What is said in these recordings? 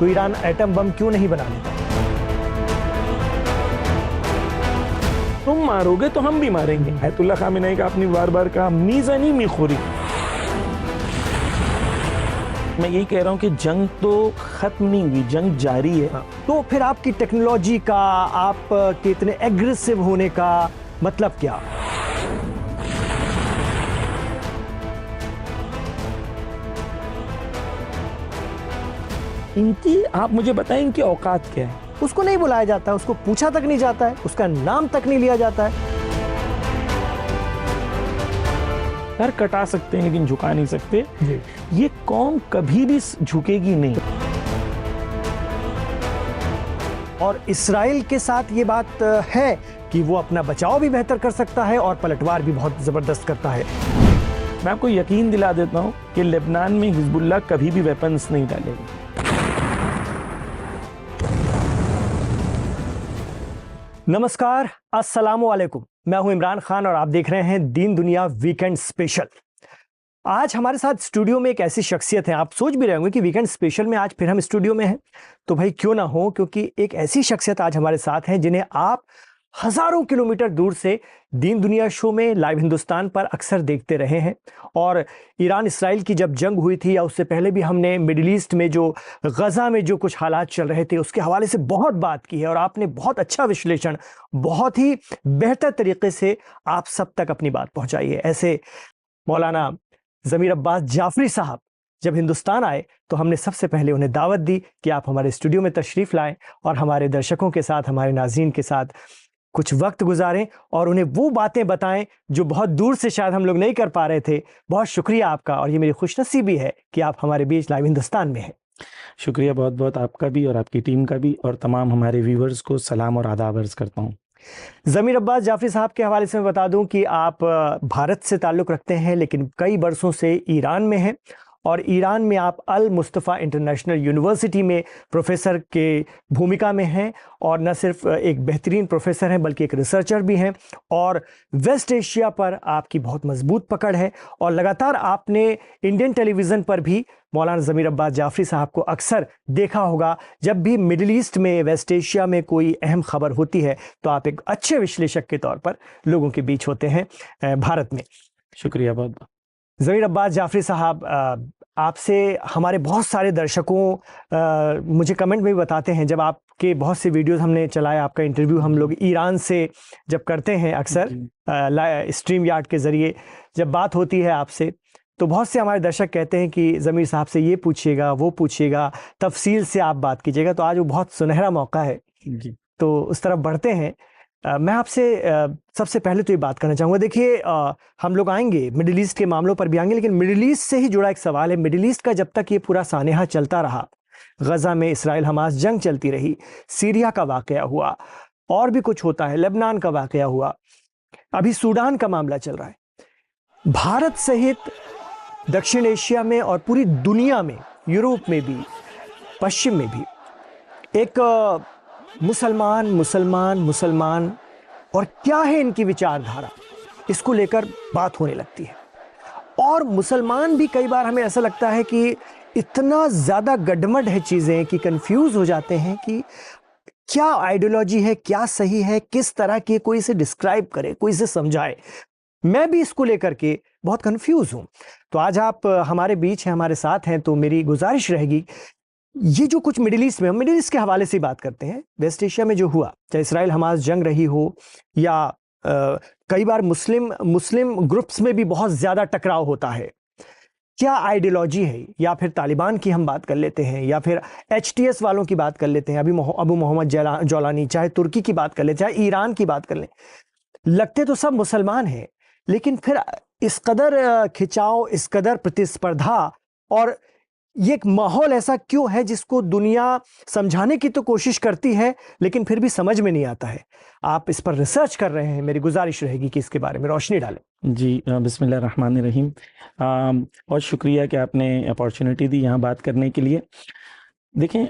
तो Iran atom bomb क्यों नहीं बना लेता? तुम मारोगे तो हम भी मारेंगे। आयतुल्लाह खामेनी का आपने बार बार कहा मीज़ानी मीखोरी। मैं यही कह रहा हूँ कि जंग तो खत्म नहीं हुई, जंग जारी है। तो फिर आपकी टेक्नोलॉजी का, आप के इतने एग्रेसिव होने का मतलब क्या? इनकी आप मुझे बताएं, इनकी औकात क्या है? उसको नहीं बुलाया जाता, उसको पूछा तक नहीं जाता है, उसका नाम तक नहीं लिया जाता है। सर कटा सकते हैं लेकिन झुका नहीं सकते। ये कौम कभी भी झुकेगी नहीं। और इस्राइल के साथ ये बात है कि वो अपना बचाव भी बेहतर कर सकता है और पलटवार भी बहुत जबरदस्त करता है। मैं आपको यकीन दिला देता हूं कि लेबनान में हिजबुल्लाह कभी भी वेपन्स नहीं डालेगी। नमस्कार, अस्सलामु अलैकुम। मैं हूं इमरान खान और आप देख रहे हैं दीन दुनिया वीकेंड स्पेशल। आज हमारे साथ स्टूडियो में एक ऐसी शख्सियत है, आप सोच भी रहे होंगे कि वीकेंड स्पेशल में आज फिर हम स्टूडियो में हैं। तो भाई क्यों ना हो, क्योंकि एक ऐसी शख्सियत आज हमारे साथ हैं जिन्हें आप हजारों किलोमीटर दूर से दीन दुनिया शो में लाइव हिंदुस्तान पर अक्सर देखते रहे हैं। और ईरान इसराइल की जब जंग हुई थी या उससे पहले भी हमने मिडिल ईस्ट में जो गजा में जो कुछ हालात चल रहे थे उसके हवाले से बहुत बात की है और आपने बहुत अच्छा विश्लेषण, बहुत ही बेहतर तरीके से आप सब तक अपनी बात पहुंचाई है। ऐसे मौलाना ज़मीर अब्बास जाफरी साहब जब हिंदुस्तान आए तो हमने सबसे पहले उन्हें दावत दी कि आप हमारे स्टूडियो में तशरीफ़ लाएं और हमारे दर्शकों के साथ, हमारे नाज़रीन के साथ कुछ वक्त गुजारें और उन्हें वो बातें बताएं जो बहुत दूर से शायद हम लोग नहीं कर पा रहे थे। बहुत शुक्रिया आपका, और ये मेरी खुशनसीबी है कि आप हमारे बीच लाइव हिंदुस्तान में हैं। शुक्रिया बहुत बहुत आपका भी और आपकी टीम का भी, और तमाम हमारे व्यूवर्स को सलाम और आदाब अर्ज़ करता हूँ। ज़मीर अब्बास जाफरी साहब के हवाले से मैं बता दूं कि आप भारत से ताल्लुक़ रखते हैं लेकिन कई बरसों से ईरान में हैं, और ईरान में आप अल मुस्तफ़ा इंटरनेशनल यूनिवर्सिटी में प्रोफेसर के भूमिका में हैं। और न सिर्फ एक बेहतरीन प्रोफेसर हैं बल्कि एक रिसर्चर भी हैं, और वेस्ट एशिया पर आपकी बहुत मजबूत पकड़ है। और लगातार आपने इंडियन टेलीविज़न पर भी मौलाना ज़मीर अब्बास जाफरी साहब को अक्सर देखा होगा। जब भी मिडिल ईस्ट में, वेस्ट एशिया में कोई अहम खबर होती है तो आप एक अच्छे विश्लेषक के तौर पर लोगों के बीच होते हैं भारत में। शुक्रिया बहुत बहुत। ज़मीर अब्बास जाफरी साहब, आपसे हमारे बहुत सारे दर्शकों मुझे कमेंट में भी बताते हैं, जब आपके बहुत से वीडियोस हमने चलाए, आपका इंटरव्यू हम लोग ईरान से जब करते हैं अक्सर स्ट्रीम यार्ड के ज़रिए, जब बात होती है आपसे तो बहुत से हमारे दर्शक कहते हैं कि ज़मीर साहब से ये पूछिएगा, वो पूछिएगा, तफसील से आप बात कीजिएगा। तो आज वो बहुत सुनहरा मौका है जी, तो उस तरफ बढ़ते हैं। मैं आपसे सबसे पहले तो ये बात करना चाहूँगा, देखिए हम लोग आएंगे मिडिल ईस्ट के मामलों पर भी आएंगे, लेकिन मिडिल ईस्ट से ही जुड़ा एक सवाल है। मिडिल ईस्ट का जब तक ये पूरा सानेहा चलता रहा, गजा में इसराइल हमास जंग चलती रही, सीरिया का वाकया हुआ, और भी कुछ होता है, लेबनान का वाकया हुआ, अभी सूडान का मामला चल रहा है, भारत सहित दक्षिण एशिया में और पूरी दुनिया में, यूरोप में भी, पश्चिम में भी एक मुसलमान मुसलमान मुसलमान और क्या है इनकी विचारधारा, इसको लेकर बात होने लगती है। और मुसलमान भी कई बार हमें ऐसा लगता है कि इतना ज़्यादा गडमड है चीज़ें कि कंफ्यूज हो जाते हैं कि क्या आइडियोलॉजी है, क्या सही है, किस तरह की, कोई इसे डिस्क्राइब करे, कोई इसे समझाए। मैं भी इसको लेकर के बहुत कंफ्यूज हूँ। तो आज आप हमारे बीच हैं, हमारे साथ हैं, तो मेरी गुजारिश रहेगी, ये जो कुछ मिडिल ईस्ट में, मिडिल ईस्ट के हवाले से बात करते हैं, वेस्ट एशिया में जो हुआ, चाहे इसराइल हमास जंग रही हो या कई बार मुस्लिम ग्रुप्स में भी बहुत ज़्यादा टकराव होता है, क्या आइडियोलॉजी है, या फिर तालिबान की हम बात कर लेते हैं, या फिर HTS वालों की बात कर लेते हैं, अभी अबू मोहम्मद जौलानी, चाहे तुर्की की बात कर लें, चाहे ईरान की बात कर लें, लगते तो सब मुसलमान हैं, लेकिन फिर इस कदर खिंचाव, इस कदर प्रतिस्पर्धा, और ये एक माहौल ऐसा क्यों है जिसको दुनिया समझाने की तो कोशिश करती है लेकिन फिर भी समझ में नहीं आता है। आप इस पर रिसर्च कर रहे हैं, मेरी गुजारिश रहेगी कि इसके बारे में रोशनी डालें। जी, बिस्मिल्लाह रहमान रहीम। बहुत शुक्रिया कि आपने अपॉर्चुनिटी दी यहाँ बात करने के लिए। देखें,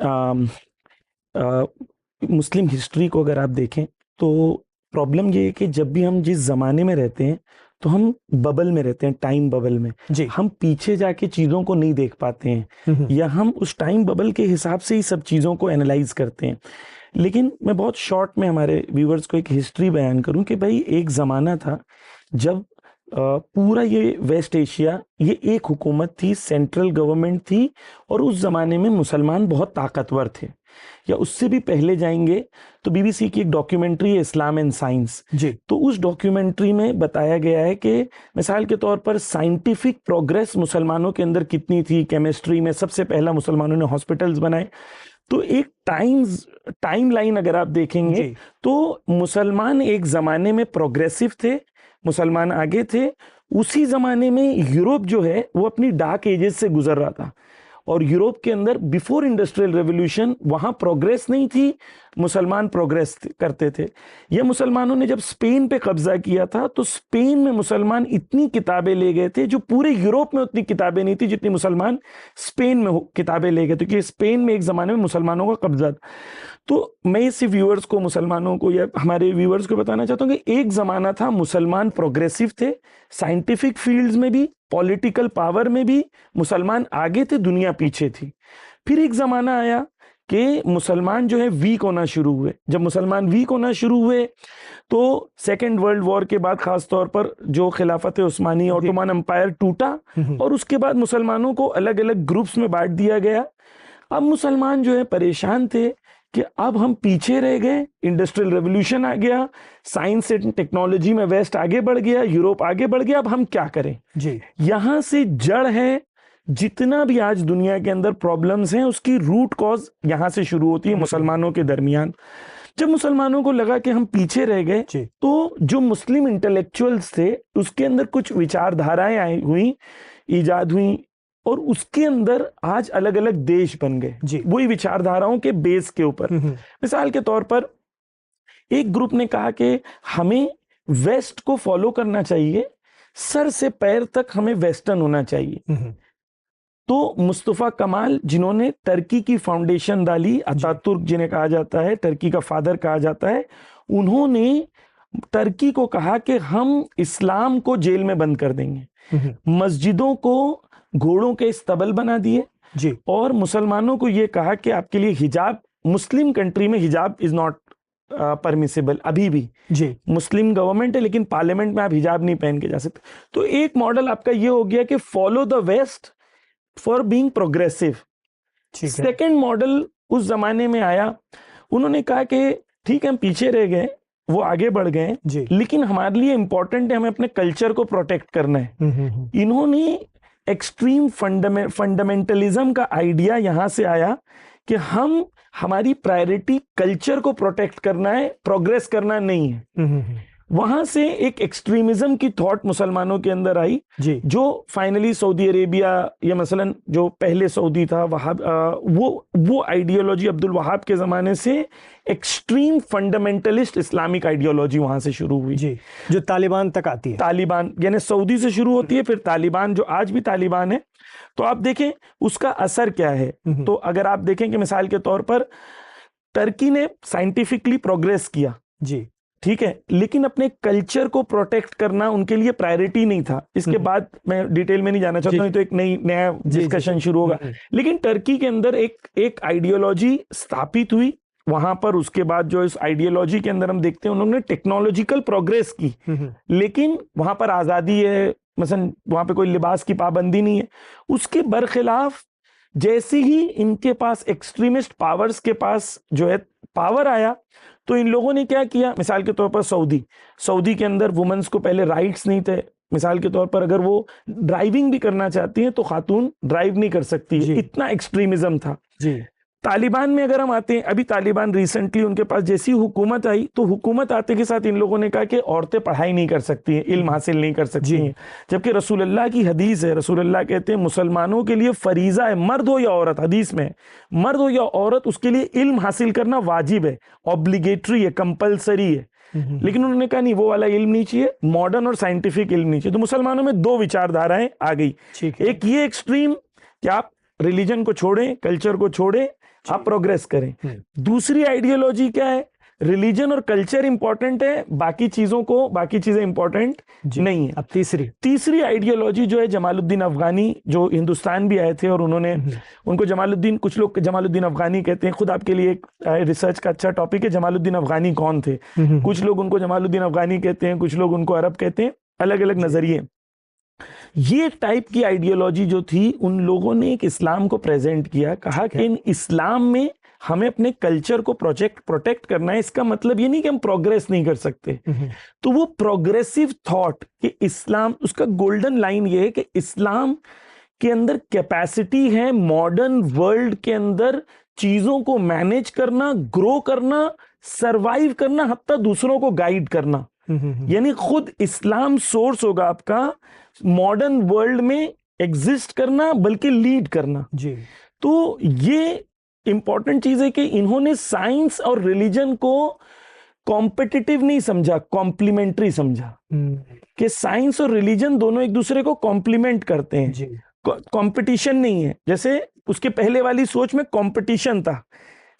मुस्लिम हिस्ट्री को अगर आप देखें तो प्रॉब्लम ये है कि जब भी हम जिस ज़माने में रहते हैं तो हम बबल में रहते हैं, टाइम बबल में। जी। हम पीछे जाके चीजों को नहीं देख पाते हैं, या हम उस टाइम बबल के हिसाब से ही सब चीजों को एनालाइज करते हैं। लेकिन मैं बहुत शॉर्ट में हमारे व्यूअर्स को एक हिस्ट्री बयान करूं कि भाई एक जमाना था जब पूरा ये वेस्ट एशिया, ये एक हुकूमत थी, सेंट्रल गवर्नमेंट थी, और उस जमाने में मुसलमान बहुत ताकतवर थे। या उससे भी पहले जाएंगे तो बीबीसी की एक डॉक्यूमेंट्री है इस्लाम एंड साइंस जी। तो उस डॉक्यूमेंट्री में बताया गया है कि मिसाल के तौर पर साइंटिफिक प्रोग्रेस मुसलमानों के अंदर कितनी थी। केमिस्ट्री में सबसे पहला मुसलमानों ने हॉस्पिटल्स बनाए। तो एक टाइम लाइन अगर आप देखेंगे तो मुसलमान एक जमाने में प्रोग्रेसिव थे, मुसलमान आगे थे। उसी जमाने में यूरोप जो है वो अपनी डार्क एजेस से गुजर रहा था, और यूरोप के अंदर बिफोर इंडस्ट्रियल रेवोल्यूशन वहां प्रोग्रेस नहीं थी, मुसलमान प्रोग्रेस करते थे। ये मुसलमानों ने जब स्पेन पे कब्जा किया था तो स्पेन में मुसलमान इतनी किताबें ले गए थे जो पूरे यूरोप में उतनी किताबें नहीं थी जितनी मुसलमान स्पेन में किताबें ले गए थे, क्योंकि स्पेन में एक जमाने में मुसलमानों का कब्जा था। तो मैं इस व्यूअर्स को, मुसलमानों को या हमारे व्यूअर्स को बताना चाहता हूँ कि एक जमाना था मुसलमान प्रोग्रेसिव थे, साइंटिफिक फील्ड्स में भी, पॉलिटिकल पावर में भी मुसलमान आगे थे, दुनिया पीछे थी। फिर एक जमाना आया कि मुसलमान जो है वीक होना शुरू हुए। जब मुसलमान वीक होना शुरू हुए तो सेकेंड वर्ल्ड वॉर के बाद खास तौर पर जो खिलाफत उस्मानी ऑटोमन एम्पायर टूटा, और उसके बाद मुसलमानों को अलग अलग ग्रुप्स में बांट दिया गया। अब मुसलमान जो है परेशान थे कि अब हम पीछे रह गए, इंडस्ट्रियल रेवोल्यूशन आ गया, साइंस एंड टेक्नोलॉजी में वेस्ट आगे बढ़ गया, यूरोप आगे बढ़ गया, अब हम क्या करें। जी। यहां से जड़ है जितना भी आज दुनिया के अंदर प्रॉब्लम्स हैं, उसकी रूट कॉज यहां से शुरू होती है मुसलमानों के दरमियान। जब मुसलमानों को लगा कि हम पीछे रह गए तो जो मुस्लिम इंटेलेक्चुअल्स थे उसके अंदर कुछ विचारधाराएं आई हुई, इजाद हुई, और उसके अंदर आज अलग अलग देश बन गए वही विचारधाराओं के बेस के ऊपर। मिसाल के तौर पर एक ग्रुप ने कहा कि हमें वेस्ट को फॉलो करना चाहिए, सर से पैर तक हमें वेस्टर्न होना चाहिए। तो मुस्तफा कमाल जिन्होंने टर्की की फाउंडेशन डाली, अतातुर्क जिन्हें कहा जाता है, टर्की का फादर कहा जाता है, उन्होंने टर्की को कहा कि हम इस्लाम को जेल में बंद कर देंगे, मस्जिदों को घोड़ों के इस्तबल बना दिए जी, और मुसलमानों को यह कहा कि आपके लिए हिजाब, मुस्लिम कंट्री में हिजाब इज नॉट परमिसेबल अभी भी जी, मुस्लिम गवर्नमेंट है लेकिन पार्लियामेंट में आप हिजाब नहीं पहन के जा सकते। तो एक मॉडल आपका ये हो गया कि follow the West for being progressive. Second model उस जमाने में आया, उन्होंने कहा कि ठीक है हम पीछे रह गए, वो आगे बढ़ गए, लेकिन हमारे लिए इंपॉर्टेंट है हमें अपने कल्चर को प्रोटेक्ट करना है। इन्होंने एक्सट्रीम फंडामेंटलिज्म का आइडिया यहां से आया कि हमारी प्रायोरिटी कल्चर को प्रोटेक्ट करना है, प्रोग्रेस करना नहीं है। वहां से एक एक्सट्रीमिज्म की थॉट मुसलमानों के अंदर आई जी, जो फाइनली सऊदी अरेबिया या मसलन जो पहले सऊदी था वहाब, वो आइडियोलॉजी अब्दुल वहाब के जमाने से एक्सट्रीम फंडामेंटलिस्ट इस्लामिक आइडियोलॉजी वहां से शुरू हुई जी, जो तालिबान तक आती है। तालिबान यानी सऊदी से शुरू होती है, फिर तालिबान जो आज भी तालिबान है। तो आप देखें उसका असर क्या है। तो अगर आप देखें कि मिसाल के तौर पर टर्की ने साइंटिफिकली प्रोग्रेस किया जी, ठीक है, लेकिन अपने कल्चर को प्रोटेक्ट करना उनके लिए प्रायोरिटी नहीं था। इसके बाद मैं डिटेल में नहीं जाना चाहता हूं, तो एक नया डिस्कशन शुरू होगा। लेकिन टर्की के अंदर एक आइडियोलॉजी स्थापित हुई वहां पर। उसके बाद जो इस आइडियोलॉजी के अंदर हम देखते हैं उन्होंने टेक्नोलॉजिकल प्रोग्रेस की, लेकिन वहां पर आजादी है, मसलन वहां पे कोई लिबास की पाबंदी नहीं है। उसके बरखिलाफ जैसे ही इनके पास एक्सट्रीमिस्ट पावर्स के पास जो है पावर आया, तो इन लोगों ने क्या किया, मिसाल के तौर पर सऊदी के अंदर वुमेन्स को पहले राइट्स नहीं थे। मिसाल के तौर पर अगर वो ड्राइविंग भी करना चाहती हैं तो खातून ड्राइव नहीं कर सकती, इतना एक्सट्रीमिज्म था जी। तालिबान में अगर हम आते हैं, अभी तालिबान रिसेंटली उनके पास जैसी हुकूमत आई, तो हुकूमत आते के साथ इन लोगों ने कहा कि औरतें पढ़ाई नहीं कर सकती हैं, इल्म हासिल नहीं कर सकती हैं, जबकि रसूलुल्लाह की हदीस है, रसूलुल्लाह कहते हैं मुसलमानों के लिए फरीजा है, मर्द हो या औरत, हदीस में मर्द हो या औरत उसके लिए इल्म हासिल करना वाजिब है, ऑब्लिगेटरी है, कंपलसरी है। लेकिन उन्होंने कहा नहीं, वो वाला इल्म नहीं चाहिए, मॉडर्न और साइंटिफिक इल्म नहीं चाहिए। तो मुसलमानों में दो विचारधाराएं आ गई, एक ये एक्सट्रीम कि आप रिलीजन को छोड़ें, कल्चर को छोड़ें, आप प्रोग्रेस करें। दूसरी आइडियोलॉजी क्या है, रिलीजन और कल्चर इंपॉर्टेंट है, बाकी चीजें इंपॉर्टेंट नहीं है। अब तीसरी आइडियोलॉजी जो है जमालुद्दीन अफगानी, जो हिंदुस्तान भी आए थे और उन्होंने उनको कुछ लोग जमालुद्दीन अफगानी कहते हैं, खुद आपके लिए एक रिसर्च का अच्छा टॉपिक है जमालुद्दीन अफगानी कौन थे। कुछ लोग उनको जमालुद्दीन अफगानी कहते हैं, कुछ लोग उनको अरब कहते हैं, अलग अलग नजरिए। ये टाइप की आइडियोलॉजी जो थी, उन लोगों ने एक इस्लाम को प्रेजेंट किया, कहा कि इन इस्लाम में हमें अपने कल्चर को प्रोटेक्ट करना है। इसका मतलब ये नहीं कि हम प्रोग्रेस नहीं कर सकते। तो वो प्रोग्रेसिव थॉट कि इस्लाम, उसका गोल्डन लाइन ये है कि इस्लाम के अंदर कैपेसिटी है मॉडर्न वर्ल्ड के अंदर चीजों को मैनेज करना, ग्रो करना, सरवाइव करना, हत्ता दूसरों को गाइड करना। यानी खुद इस्लाम सोर्स होगा आपका मॉडर्न वर्ल्ड में एग्जिस्ट करना, बल्कि लीड करना जी। तो ये इंपॉर्टेंट चीज है कि इन्होंने साइंस और रिलीजन को कॉम्पिटिटिव नहीं समझा, कॉम्प्लीमेंट्री समझा कि साइंस और रिलीजन दोनों एक दूसरे को कॉम्प्लीमेंट करते हैं, कंपटीशन नहीं है। जैसे उसके पहले वाली सोच में कंपटीशन था,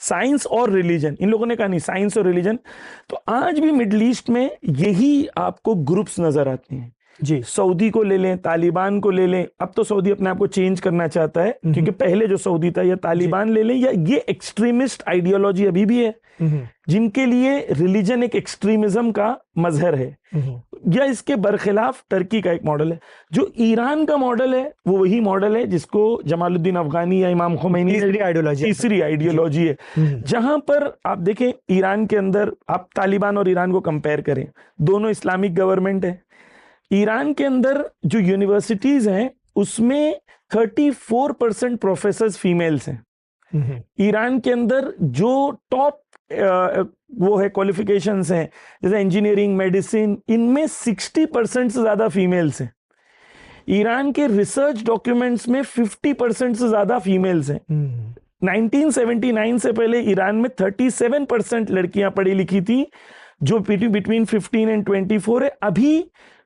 साइंस और रिलीजन, इन लोगों ने कहा नहीं साइंस और रिलीजन। तो आज भी मिडिल ईस्ट में यही आपको ग्रुप्स नजर आते हैं जी। सऊदी को ले लें, तालिबान को ले लें, अब तो सऊदी अपने आप को चेंज करना चाहता है क्योंकि पहले जो सऊदी था, या तालिबान ले लें, या ये एक्सट्रीमिस्ट आइडियोलॉजी अभी भी है जिनके लिए रिलीजन एक एक्सट्रीमिज्म का मजहर है, या इसके बरखिलाफ टर्की का एक मॉडल है। जो ईरान का मॉडल है वो वही मॉडल है जिसको जमालुद्दीन अफगानी या इमाम खोमैनी तीसरी आइडियोलॉजी है, जहां पर आप देखें ईरान के अंदर, आप तालिबान और ईरान को कंपेयर करें, दोनों इस्लामिक गवर्नमेंट है। ईरान के अंदर जो यूनिवर्सिटीज हैं उसमें 34% प्रोफेसर्स फीमेल्स हैं। ईरान के अंदर जो टॉप वो है क्वालिफिकेशंस हैं, जैसे इंजीनियरिंग, मेडिसिन, इनमें 60% से ज्यादा फीमेल्स हैं। ईरान के रिसर्च डॉक्यूमेंट्स में 50% से ज्यादा फीमेल्स हैं। 1979 से पहले ईरान में 37% लड़कियां पढ़ी लिखी थी, जो बिटवीन 15 एंड 24 है। अभी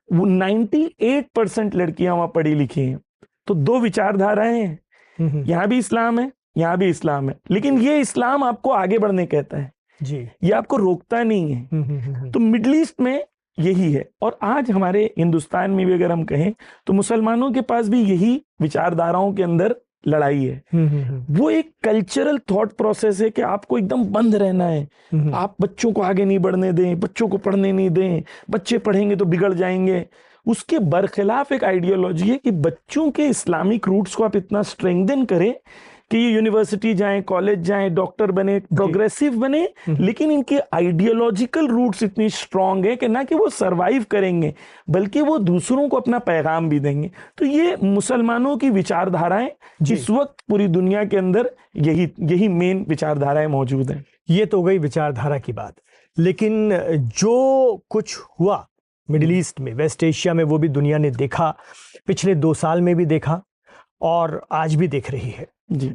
98% लड़कियां वहां पढ़ी लिखी हैं। तो दो विचारधाराएं हैं, यहां भी इस्लाम है, यहां भी इस्लाम है, लेकिन ये इस्लाम आपको आगे बढ़ने कहता है जी, ये आपको रोकता नहीं है। तो मिडिल ईस्ट में यही है, और आज हमारे हिंदुस्तान में भी अगर हम कहें तो मुसलमानों के पास भी यही विचारधाराओं के अंदर लड़ाई है। वो एक कल्चरल थॉट प्रोसेस है कि आपको एकदम बंद रहना है, आप बच्चों को आगे नहीं बढ़ने दें, बच्चों को पढ़ने नहीं दें, बच्चे पढ़ेंगे तो बिगड़ जाएंगे। उसके बरखिलाफ एक आइडियोलॉजी है कि बच्चों के इस्लामिक रूट्स को आप इतना स्ट्रेंथन करें कि ये यूनिवर्सिटी जाएं, कॉलेज जाएं, डॉक्टर बने, प्रोग्रेसिव बने, लेकिन इनके आइडियोलॉजिकल रूट्स इतनी स्ट्रांग है कि ना कि वो सरवाइव करेंगे बल्कि वो दूसरों को अपना पैगाम भी देंगे। तो ये मुसलमानों की विचारधाराएं इस वक्त पूरी दुनिया के अंदर यही मेन विचारधाराएं मौजूद हैं। ये तो गई विचारधारा की बात, लेकिन जो कुछ हुआ मिडिल ईस्ट में, वेस्ट एशिया में, वो भी दुनिया ने देखा, पिछले 2 साल में भी देखा और आज भी देख रही है जी।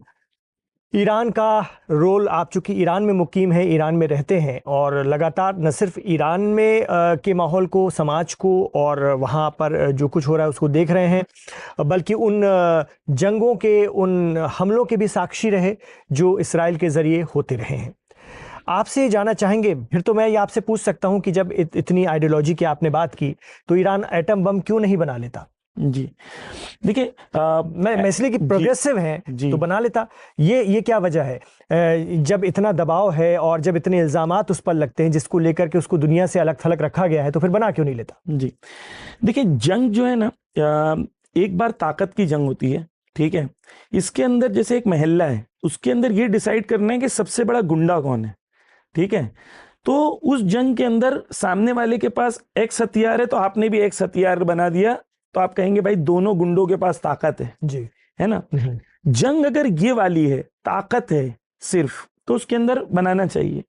ईरान का रोल, आप चूंकि ईरान में मुकीम है, ईरान में रहते हैं और लगातार न सिर्फ ईरान में के माहौल को, समाज को और वहाँ पर जो कुछ हो रहा है उसको देख रहे हैं, बल्कि उन जंगों के, उन हमलों के भी साक्षी रहे जो इसराइल के ज़रिए होते रहे हैं। आपसे जानना चाहेंगे, फिर तो मैं ये आपसे पूछ सकता हूँ कि जब इतनी आइडियोलॉजी की आपने बात की, तो ईरान एटम बम क्यों नहीं बना लेता? जी देखिए, मैं इसलिए कि प्रोग्रेसिव है तो बना लेता। ये क्या वजह है? जब इतना दबाव है और जब इतने इल्जामात उस पर लगते हैं जिसको लेकर के उसको दुनिया से अलग थलग रखा गया है, तो फिर बना क्यों नहीं लेता? जी देखिए, जंग जो है ना, एक बार ताकत की जंग होती है, ठीक है। इसके अंदर जैसे एक महल्ला है, उसके अंदर ये डिसाइड करना है कि सबसे बड़ा गुंडा कौन है, ठीक है। तो उस जंग के अंदर सामने वाले के पास एक्स हथियार है, तो आपने भी एक्स हथियार बना दिया, तो आप कहेंगे भाई दोनों गुंडों के पास ताकत है जी, है ना। जंग अगर ये वाली है, ताकत है सिर्फ, तो उसके अंदर बनाना चाहिए।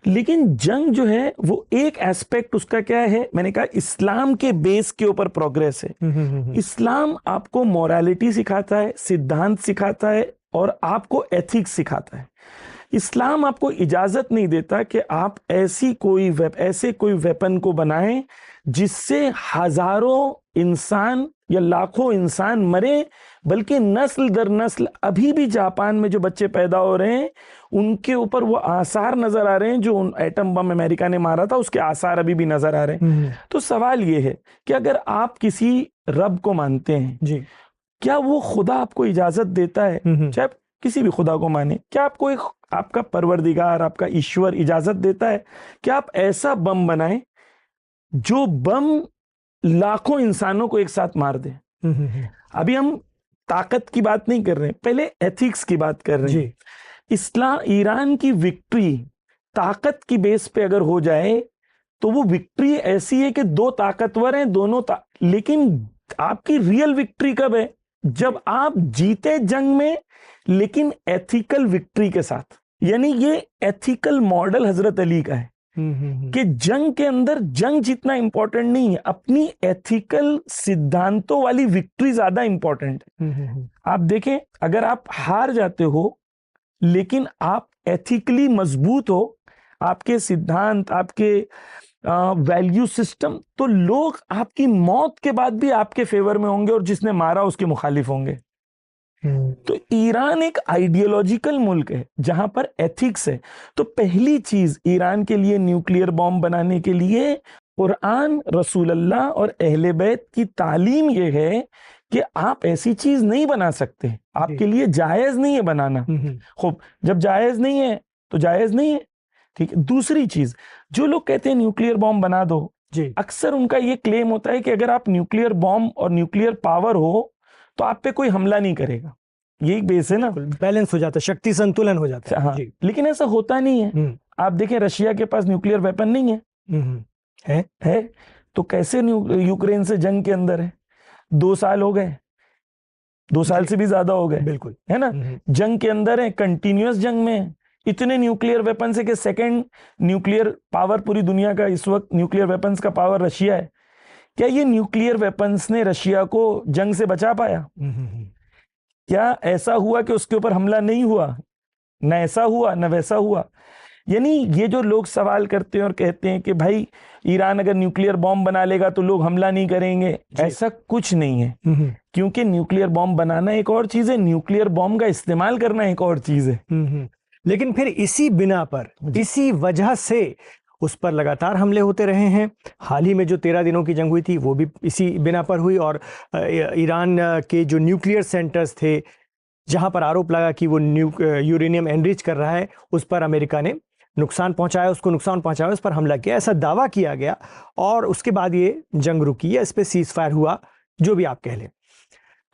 लेकिन जंग जो है वो एक एस्पेक्ट उसका क्या है, मैंने कहा इस्लाम के बेस के ऊपर प्रोग्रेस है। इस्लाम आपको मोरालिटी सिखाता है, सिद्धांत सिखाता है और आपको एथिक्स सिखाता है। इस्लाम आपको इजाजत नहीं देता कि आप ऐसे कोई वेपन को बनाएं जिससे हजारों इंसान या लाखों इंसान मरे, बल्कि नस्ल दर नस्ल अभी भी जापान में जो बच्चे पैदा हो रहे हैं उनके ऊपर वो आसार नजर आ रहे हैं, जो एटम बम अमेरिका ने मारा था उसके आसार अभी भी नजर आ रहे हैं। तो सवाल ये है कि अगर आप किसी रब को मानते हैं जी, क्या वो खुदा आपको इजाजत देता है, चाहे आप किसी भी खुदा को माने, क्या आपको एक आपका परवरदिगार, आपका ईश्वर इजाजत देता है कि आप ऐसा बम बनाएं जो बम लाखों इंसानों को एक साथ मार दे? अभी हम ताकत की बात नहीं कर रहे हैं, पहले एथिक्स की बात कर रहे हैं। इस्लाम ईरान की विक्ट्री ताकत की बेस पे अगर हो जाए तो वो विक्ट्री ऐसी है कि दो ताकतवर हैं दोनों लेकिन आपकी रियल विक्ट्री कब है? जब आप जीते जंग में लेकिन एथिकल विक्ट्री के साथ। यानी ये एथिकल मॉडल हजरत अली का है कि जंग के अंदर जंग जितना इंपॉर्टेंट नहीं है, अपनी एथिकल सिद्धांतों वाली विक्ट्री ज्यादा इंपॉर्टेंट है। आप देखें, अगर आप हार जाते हो लेकिन आप एथिकली मजबूत हो, आपके सिद्धांत, आपके वैल्यू सिस्टम, तो लोग आपकी मौत के बाद भी आपके फेवर में होंगे और जिसने मारा उसके मुखालिफ होंगे। तो ईरान एक आइडियोलॉजिकल मुल्क है जहां पर एथिक्स है। तो पहली चीज ईरान के लिए न्यूक्लियर बॉम्ब बनाने के लिए कुरान, रसूल अल्लाह और अहले बैत की तालीम यह है कि आप ऐसी चीज नहीं बना सकते, आपके लिए जायज नहीं है बनाना। खूब, जब जायज नहीं है तो जायज नहीं है, ठीक है। दूसरी चीज, जो लोग कहते हैं न्यूक्लियर बॉम्ब बना दो, अक्सर उनका ये क्लेम होता है कि अगर आप न्यूक्लियर बॉम्ब और न्यूक्लियर पावर हो तो आप पे कोई हमला नहीं करेगा। ये एक बेस है ना, बैलेंस हो जाता है, शक्ति संतुलन हो जाता है। हाँ, लेकिन ऐसा होता नहीं है। आप देखें, रशिया के पास न्यूक्लियर वेपन नहीं है। है तो कैसे यूक्रेन से जंग के अंदर है? 2 साल हो गए, 2 साल से भी ज्यादा हो गए, बिल्कुल, है ना। जंग के अंदर है, कंटिन्यूअस जंग में। इतने न्यूक्लियर वेपन है कि सेकंड न्यूक्लियर पावर पूरी दुनिया का इस वक्त न्यूक्लियर वेपन्स का पावर रशिया है। क्या ये न्यूक्लियर वेपन्स ने रशिया को जंग से बचा पाया? क्या ऐसा हुआ कि उसके ऊपर हमला नहीं हुआ? न ऐसा हुआ न वैसा हुआ। यानी ये जो लोग सवाल करते हैं और कहते हैं कि भाई ईरान अगर न्यूक्लियर बॉम्ब बना लेगा तो लोग हमला नहीं करेंगे, ऐसा कुछ नहीं है। क्योंकि न्यूक्लियर बॉम्ब बनाना एक और चीज है, न्यूक्लियर बॉम्ब का इस्तेमाल करना एक और चीज है। लेकिन फिर इसी बिना पर, इसी वजह से उस पर लगातार हमले होते रहे हैं। हाल ही में जो 13 दिनों की जंग हुई थी वो भी इसी बिना पर हुई, और ईरान के जो न्यूक्लियर सेंटर्स थे जहां पर आरोप लगा कि वो यूरेनियम एनरिच कर रहा है, उस पर अमेरिका ने नुकसान पहुंचाया, उसको नुकसान पहुंचाया, उस पर हमला किया, ऐसा दावा किया गया। और उसके बाद ये जंग रुकी या इस पर सीज फायर हुआ, जो भी आप कह लें।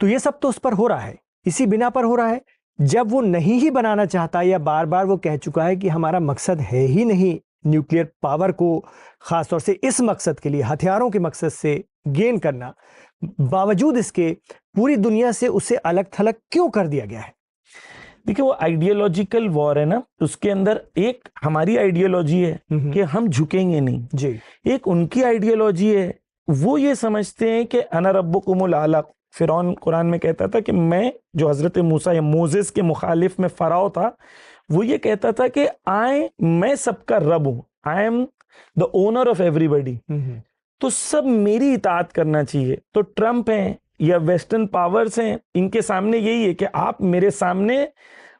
तो ये सब तो उस पर हो रहा है, इसी बिना पर हो रहा है। जब वो नहीं ही बनाना चाहता या बार बार वो कह चुका है कि हमारा मकसद है ही नहीं न्यूक्लियर पावर को खासतौर से इस मकसद के लिए, हथियारों के मकसद से गेन करना, बावजूद इसके पूरी दुनिया से उसे अलग थलग क्यों कर दिया गया है? देखिए, वो आइडियोलॉजिकल वॉर है ना, उसके अंदर एक हमारी आइडियोलॉजी है कि हम झुकेंगे नहीं जी, एक उनकी आइडियोलॉजी है, वो ये समझते हैं कि अना रब्बुकुमुल आला। फिरौन कुरान में कहता था कि मैं, जो हजरत मूसा या मोजेस के मुखालिफ में फराओ था, वो ये कहता था कि मैं सबका रब हूं, I am the owner of everybody, तो सब मेरी इताअत करना चाहिए। तो ट्रम्प हैं या वेस्टर्न पावर्स हैं, इनके सामने यही है कि आप मेरे सामने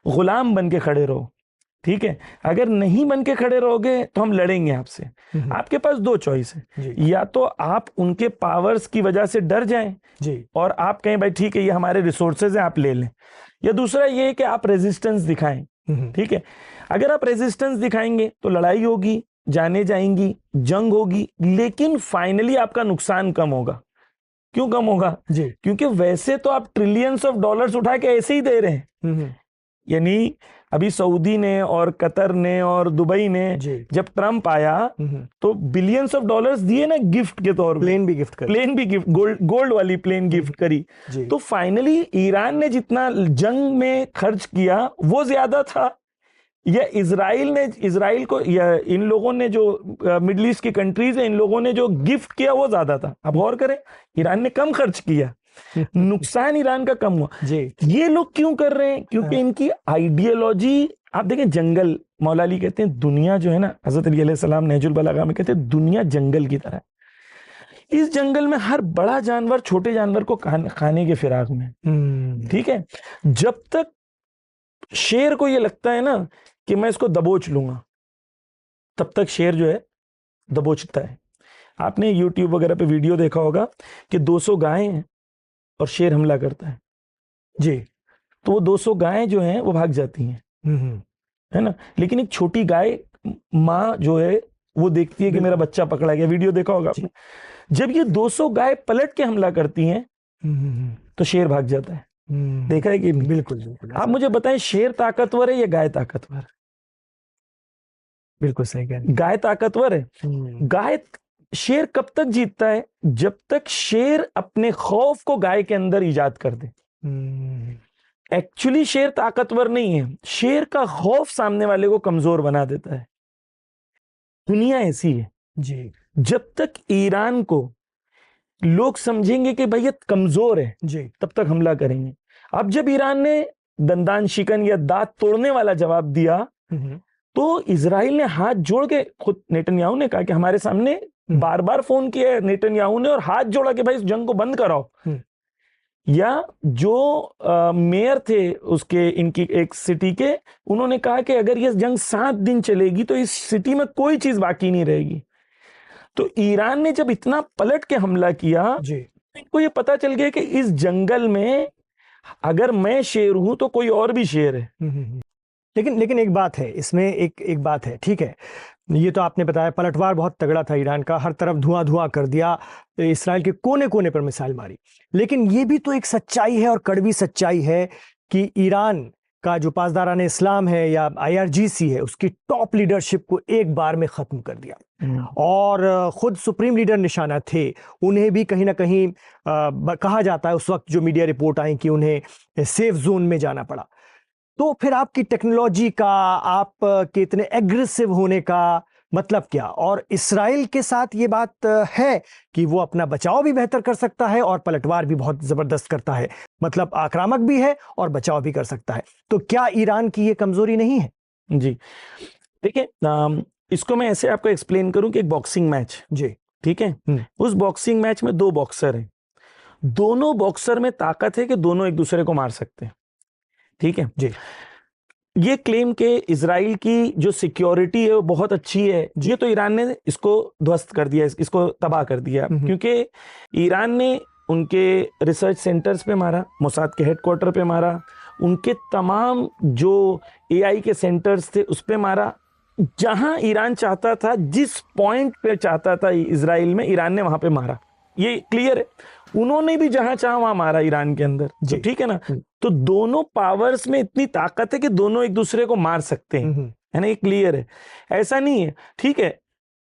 गुलाम बन के खड़े रहो, ठीक है। अगर नहीं बन के खड़े रहोगे तो हम लड़ेंगे आपसे। आपके पास 2 चॉइस है, या तो आप उनके पावर्स की वजह से डर जाएं जी, और आप कहें भाई ठीक है ये हमारे रिसोर्सेज हैं आप ले लें, या दूसरा ये है कि आप रेजिस्टेंस दिखाएं, ठीक है। अगर आप रेजिस्टेंस दिखाएंगे तो लड़ाई होगी, जाने जाएंगी, जंग होगी, लेकिन फाइनली आपका नुकसान कम होगा। क्यों कम होगा जी? क्योंकि वैसे तो आप ट्रिलियंस ऑफ डॉलर्स उठा के ऐसे ही दे रहे हैं। यानी अभी सऊदी ने और कतर ने और दुबई ने जब ट्रम्प आया तो बिलियंस ऑफ डॉलर्स दिए ना गिफ्ट के तौर पर, प्लेन भी गिफ्ट, गोल्ड वाली प्लेन गिफ्ट करी। तो फाइनली ईरान ने जितना जंग में खर्च किया वो ज्यादा था, या इजराइल को, या इन लोगों ने जो मिडिल ईस्ट की कंट्रीज है, इन लोगों ने जो गिफ्ट किया वो ज्यादा था। अब गौर करें, ईरान ने कम खर्च किया, नुकसान ईरान का कम हुआ जी। ये लोग क्यों कर रहे हैं? क्योंकि इनकी आइडियोलॉजी, आप देखें जंगल, मौला अली कहते हैं दुनिया जो है ना, हजरत अली अलैहि सलाम नहजुल बलागा में कहते हैं दुनिया जंगल की तरह। इस जंगल में हर बड़ा जानवर छोटे जानवर को खाने के फिराक में, ठीक है। जब तक शेर को ये लगता है ना कि मैं इसको दबोच लूंगा, तब तक शेर जो है दबोचता है। आपने YouTube वगैरह पे वीडियो देखा होगा कि 200 गायें हैं और शेर हमला करता है जी, तो वो 200 गायें जो हैं वो भाग जाती हैं, है ना। लेकिन एक छोटी गाय माँ जो है वो देखती है कि मेरा बच्चा पकड़ा गया, वीडियो देखा होगा आपने। जब ये 200 गाय पलट के हमला करती हैं तो शेर भाग जाता है, देखा है कि नहीं? बिल्कुल बिल्कुल। आप मुझे बताएं, शेर ताकतवर है या गाय ताकतवर? बिल्कुल सही कह रहे हैं। गाय ताकतवर है। शेर कब तक जीतता है? जब तक शेर अपने खौफ को गाय के अंदर इजाद कर दे। एक्चुअली शेर ताकतवर नहीं है, शेर का खौफ सामने वाले को कमजोर बना देता है। दुनिया ऐसी है जी। जब तक ईरान को लोग समझेंगे कि भाई ये कमजोर है जी, तब तक हमला करेंगे। अब जब ईरान ने दंदान शिकन या दांत तोड़ने वाला जवाब दिया तो इजराइल ने हाथ जोड़ के, खुद नेतन्याहू ने कहा कि हमारे सामने बार बार फोन किया है नेतन्याहू ने और हाथ जोड़ा कि भाई इस जंग को बंद कराओ। या जो मेयर थे उसके इनकी एक सिटी के, उन्होंने कहा कि अगर ये जंग 7 दिन चलेगी तो इस सिटी में कोई चीज बाकी नहीं रहेगी। तो ईरान ने जब इतना पलट के हमला किया जी, इनको ये पता चल गया कि इस जंगल में अगर मैं शेर हूं तो कोई और भी शेर है। लेकिन एक बात है इसमें, एक बात है, ठीक है, ये तो आपने बताया पलटवार बहुत तगड़ा था ईरान का, हर तरफ धुआं कर दिया, इस्राइल के कोने कोने पर मिसाइल मारी। लेकिन ये भी तो एक सच्चाई है और कड़वी सच्चाई है कि ईरान का जो पासदारान इस्लाम है या IRGC है, उसकी टॉप लीडरशिप को एक बार में खत्म कर दिया। और खुद सुप्रीम लीडर निशाना थे, उन्हें भी कहीं ना कहीं कहा जाता है उस वक्त जो मीडिया रिपोर्ट आई कि उन्हें सेफ जोन में जाना पड़ा। तो फिर आपकी टेक्नोलॉजी का, आप के इतने एग्रेसिव होने का मतलब क्या? और इस्राइल के साथ ये बात है कि वो अपना बचाव भी बेहतर कर सकता है और पलटवार भी बहुत जबरदस्त करता है, मतलब आक्रामक भी है और बचाव भी कर सकता है। तो क्या ईरान की ये कमजोरी नहीं है? जी देखिए, इसको मैं ऐसे आपको एक्सप्लेन करूं कि एक बॉक्सिंग मैच, जी ठीक है, उस बॉक्सिंग मैच में 2 बॉक्सर हैं, दोनों बॉक्सर में ताकत है कि दोनों एक दूसरे को मार सकते हैं, ठीक है जी। ये क्लेम के इजराइल की जो सिक्योरिटी है वो बहुत अच्छी है, ये तो ईरान ने इसको ध्वस्त कर दिया, इसको तबाह कर दिया, क्योंकि ईरान ने उनके रिसर्च सेंटर्स पे मारा, मोसाद के हेडक्वार्टर पे मारा, उनके तमाम जो AI के सेंटर्स थे उस पे मारा। जहां ईरान चाहता था, जिस पॉइंट पे चाहता था इजराइल में, ईरान ने वहां पे मारा, ये क्लियर है। उन्होंने भी जहां चाहा वहां मारा ईरान के अंदर, तो ठीक है ना। तो दोनों पावर्स में इतनी ताकत है कि दोनों एक दूसरे को मार सकते हैं, है ना, ये क्लियर है। ऐसा नहीं है, ठीक है,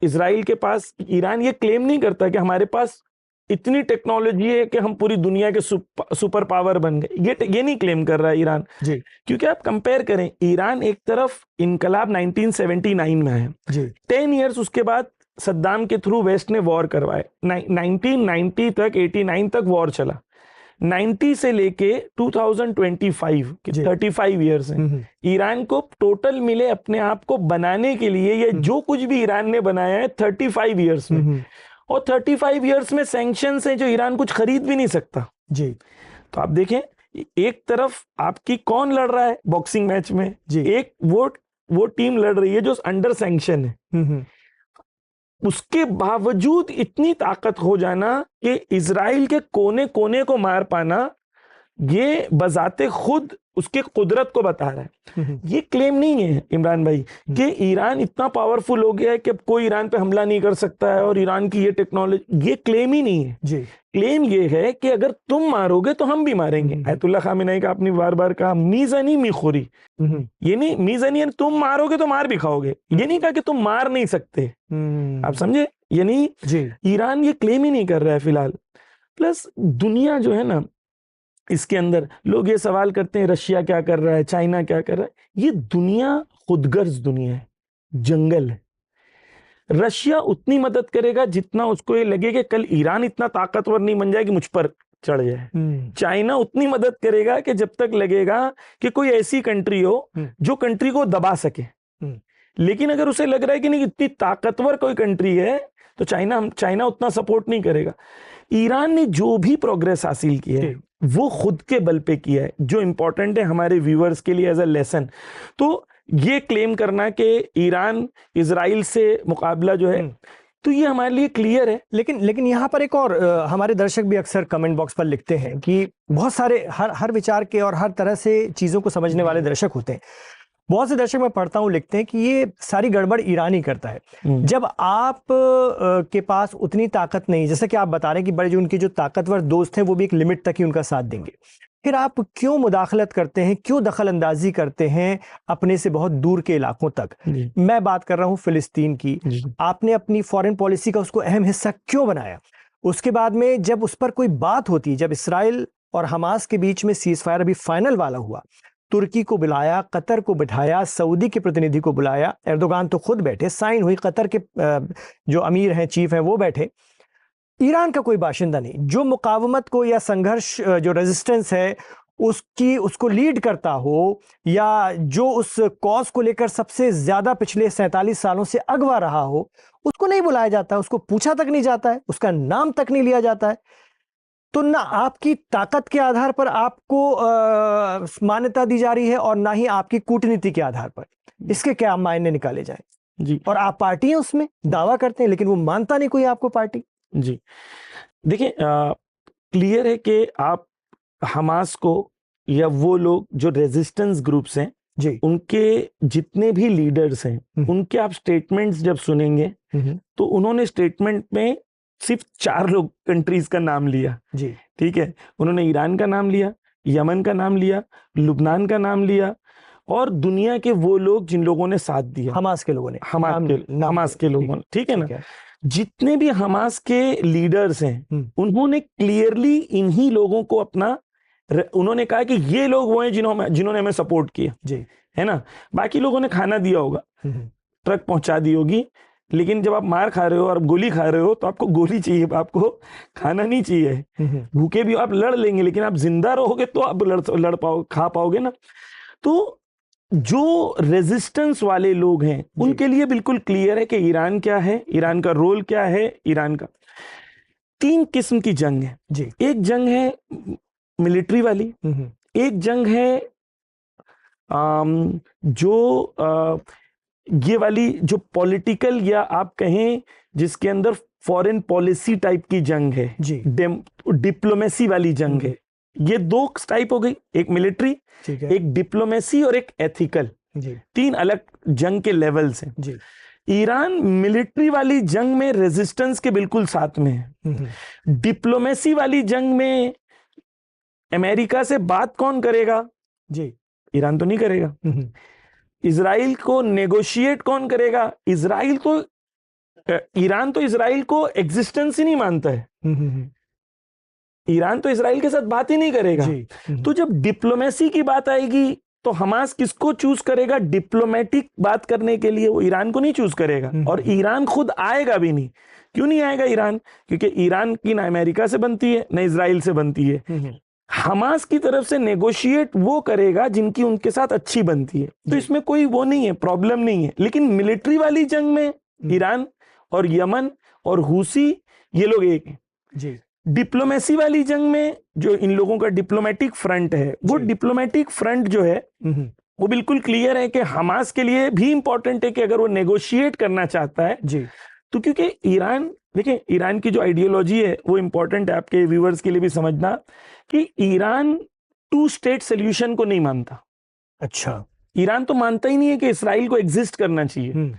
इजराइल के पास, ईरान ये क्लेम नहीं करता कि हमारे पास इतनी टेक्नोलॉजी है कि हम पूरी दुनिया के सुपर पावर बन गए, ये नहीं क्लेम कर रहा है ईरान जी। क्योंकि आप कंपेयर करें, ईरान एक तरफ इनकलाब 1979 में है जी, 10 ईयर्स उसके बाद सद्दाम के थ्रू वेस्ट ने वॉर करवाए, 1990 तक, 89 तक वॉर चला, 90 से लेके 2025 35 ईयर्स हैं। ईरान को टोटल मिले अपने आप को बनाने के लिए, ये जो कुछ भी ईरान ने बनाया है 35 ईयर्स में, और 35 ईयर्स में सैंक्शंस हैं जो ईरान कुछ खरीद भी नहीं सकता जी। तो आप देखें, एक तरफ आपकी कौन लड़ रहा है बॉक्सिंग मैच में जी, एक वो टीम लड़ रही है जो अंडर सैंक्शन है, उसके बावजूद इतनी ताकत हो जाना कि इजराइल के कोने कोने को मार पाना, ये बजाते खुद उसके कुदरत को बता रहा है। ये क्लेम नहीं है इमरान भाई कि ईरान इतना पावरफुल हो गया है कि अब कोई ईरान पे हमला नहीं कर सकता है और ईरान की ये टेक्नोलॉजी, ये क्लेम ही नहीं है जी। क्लेम ये है कि अगर तुम मारोगे तो हम भी मारेंगे। आयतुल्लाह खामेनी का आपने बार बार कहा मीज़ानी मीखुरी, ये नहीं, मीज़ानी तुम मारोगे तो मार भी खाओगे, ये नहीं कहा कि तुम मार नहीं सकते, आप समझे, ये नहीं जी। ईरान ये क्लेम ही नहीं कर रहा है फिलहाल। प्लस दुनिया जो है ना, इसके अंदर लोग ये सवाल करते हैं रशिया क्या कर रहा है, चाइना क्या कर रहा है, ये दुनिया खुदगर्ज दुनिया है, जंगल है। रशिया उतनी मदद करेगा जितना उसको ये लगे कि कल ईरान इतना ताकतवर नहीं बन जाए कि मुझ पर चढ़ जाए। चाइना उतनी मदद करेगा कि जब तक लगेगा कि कोई ऐसी कंट्री हो जो कंट्री को दबा सके। लेकिन अगर उसे लग रहा है कि नहीं इतनी ताकतवर कोई कंट्री है तो चाइना उतना सपोर्ट नहीं करेगा। ईरान ने जो भी प्रोग्रेस हासिल किया है वो खुद के बल पे किया है, जो इंपॉर्टेंट है हमारे व्यूअर्स के लिए एज अ लेसन। तो ये क्लेम करना कि ईरान इजराइल से मुकाबला जो है, तो ये हमारे लिए क्लियर है। लेकिन यहाँ पर एक और हमारे दर्शक भी अक्सर कमेंट बॉक्स पर लिखते हैं कि बहुत सारे हर विचार के और हर तरह से चीजों को समझने वाले दर्शक होते हैं। बहुत से दर्शक मैं पढ़ता हूँ लिखते हैं कि ये सारी गड़बड़ ईरान ही करता है। जब आप के पास उतनी ताकत नहीं, जैसे कि आप बता रहे हैं कि बड़े जो उनके जो ताकतवर दोस्त हैं वो भी एक लिमिट तक ही उनका साथ देंगे, फिर आप क्यों मुदाखलत करते हैं, क्यों दखल अंदाजी करते हैं अपने से बहुत दूर के इलाकों तक? मैं बात कर रहा हूं फिलिस्तीन की। आपने अपनी फॉरेन पॉलिसी का उसको अहम हिस्सा क्यों बनाया? उसके बाद में जब उस पर कोई बात होती, जब इसराइल और हमास के बीच में सीज फायर अभी फाइनल वाला हुआ, तुर्की को बुलाया, कतर को बिठाया, सऊदी के प्रतिनिधि को बुलाया, एर्दोगान तो खुद बैठे, साइन हुई, कतर के जो अमीर हैं, चीफ हैं, वो बैठे, ईरान का कोई बाशिंदा नहीं। जो मुकावमत को या संघर्ष, जो रेजिस्टेंस है उसको लीड करता हो, या जो उस कॉज को लेकर सबसे ज्यादा पिछले 47 सालों से अगवा रहा हो, उसको नहीं बुलाया जाता, उसको पूछा तक नहीं जाता है, उसका नाम तक नहीं लिया जाता है। तो ना आपकी ताकत के आधार पर आपको मान्यता दी जा रही है और ना ही आपकी कूटनीति के आधार पर। इसके क्या मायने निकाले जाए? जी, और आप पार्टी हैं, उसमें दावा करते हैं, लेकिन वो मानता नहीं कोई आपको पार्टी। जी देखिए, क्लियर है कि आप हमास को या वो लोग जो रेजिस्टेंस ग्रुप्स हैं जी, उनके जितने भी लीडर्स हैं, उनके आप स्टेटमेंट्स जब सुनेंगे तो उन्होंने स्टेटमेंट में सिर्फ 4 लोग कंट्रीज का नाम लिया जी, ठीक है। उन्होंने ईरान का नाम लिया, यमन का नाम लिया, लुबनान का नाम लिया, और दुनिया के वो लोग जिन लोगों ने साथ दिया, हमास के लोगों ने, हमास के लोगों, ठीक है ना। जितने भी हमास के लीडर्स हैं उन्होंने क्लियरली इन्हीं लोगों को अपना, उन्होंने कहा कि ये लोग वो हैं जिन्होंने हमें सपोर्ट किया, जी, है ना। बाकी लोगों ने खाना दिया होगा, ट्रक पहुंचा दी होगी, लेकिन जब आप मार खा रहे हो और गोली खा रहे हो तो आपको गोली चाहिए, आपको खाना नहीं चाहिए। भूखे भी आप लड़ लेंगे, लेकिन आप जिंदा रहोगे तो आप लड़ पाओ, खा पाओगे ना। तो जो रेजिस्टेंस वाले लोग हैं उनके लिए बिल्कुल क्लियर है कि ईरान क्या है, ईरान का रोल क्या है। ईरान का 3 किस्म की जंग है जी। एक जंग है मिलिट्री वाली, एक जंग है जो ये वाली जो पॉलिटिकल या आप कहें जिसके अंदर फॉरेन पॉलिसी टाइप की जंग है जी, डिप्लोमेसी वाली जंग है। ये 2 टाइप हो गई, एक मिलिट्री, एक डिप्लोमेसी और एक एथिकल। 3 अलग जंग के लेवल्स हैं जी। ईरान मिलिट्री वाली जंग में रेजिस्टेंस के बिल्कुल साथ में है। डिप्लोमेसी वाली जंग में अमेरिका से बात कौन करेगा जी? ईरान तो नहीं करेगा। इजराइल को नेगोशिएट कौन करेगा? ईरान तो इजराइल को एग्जिस्टेंस ही नहीं मानता है। ईरान तो इजराइल के साथ बात ही नहीं करेगा जी। तो जब डिप्लोमेसी की बात आएगी तो हमास किसको चूज करेगा डिप्लोमेटिक बात करने के लिए? वो ईरान को नहीं चूज करेगा, और ईरान खुद आएगा भी नहीं। क्यों नहीं आएगा ईरान? क्योंकि ईरान की ना अमेरिका से बनती है ना इजराइल से बनती है। हमास की तरफ से नेगोशिएट वो करेगा जिनकी उनके साथ अच्छी बनती है। तो इसमें कोई वो नहीं है, प्रॉब्लम नहीं है। लेकिन मिलिट्री वाली जंग में ईरान और यमन और हुसी ये लोग एक हैं जी। डिप्लोमेसी वाली जंग में जो इन लोगों का डिप्लोमेटिक फ्रंट है, वो डिप्लोमेटिक फ्रंट जो है वो बिल्कुल क्लियर है कि हमास के लिए भी इंपॉर्टेंट है कि अगर वो नेगोशिएट करना चाहता है जी, तो क्योंकि ईरान, देखिए ईरान की जो आइडियोलॉजी है वो इंपॉर्टेंट है आपके व्यूअर्स के लिए भी समझना, कि ईरान 2 स्टेट सोल्यूशन को नहीं मानता। अच्छा, ईरान तो मानता ही नहीं है कि इसराइल को एग्जिस्ट करना चाहिए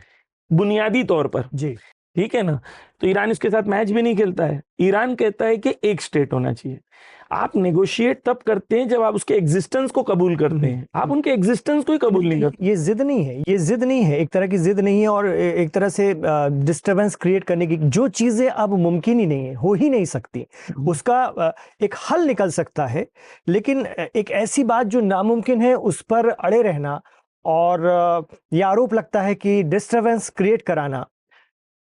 बुनियादी तौर पर जी, ठीक है ना। तो ईरान इसके साथ मैच भी नहीं खेलता है। ईरान कहता है कि एक स्टेट होना चाहिए। आप नेगोशिएट तब करते हैं जब आप उसके एग्जिस्टेंस को कबूल करते हैं, आप उनके एग्जिस्टेंस को ही कबूल नहीं करते। ये जिद नहीं है, ये जिद नहीं है, एक तरह की जिद नहीं है, और एक तरह से डिस्टरबेंस क्रिएट करने की जो चीजें अब मुमकिन ही नहीं है, हो ही नहीं सकती, उसका एक हल निकल सकता है। लेकिन एक ऐसी बात जो नामुमकिन है उस पर अड़े रहना, और यह आरोप लगता है कि डिस्टरबेंस क्रिएट कराना,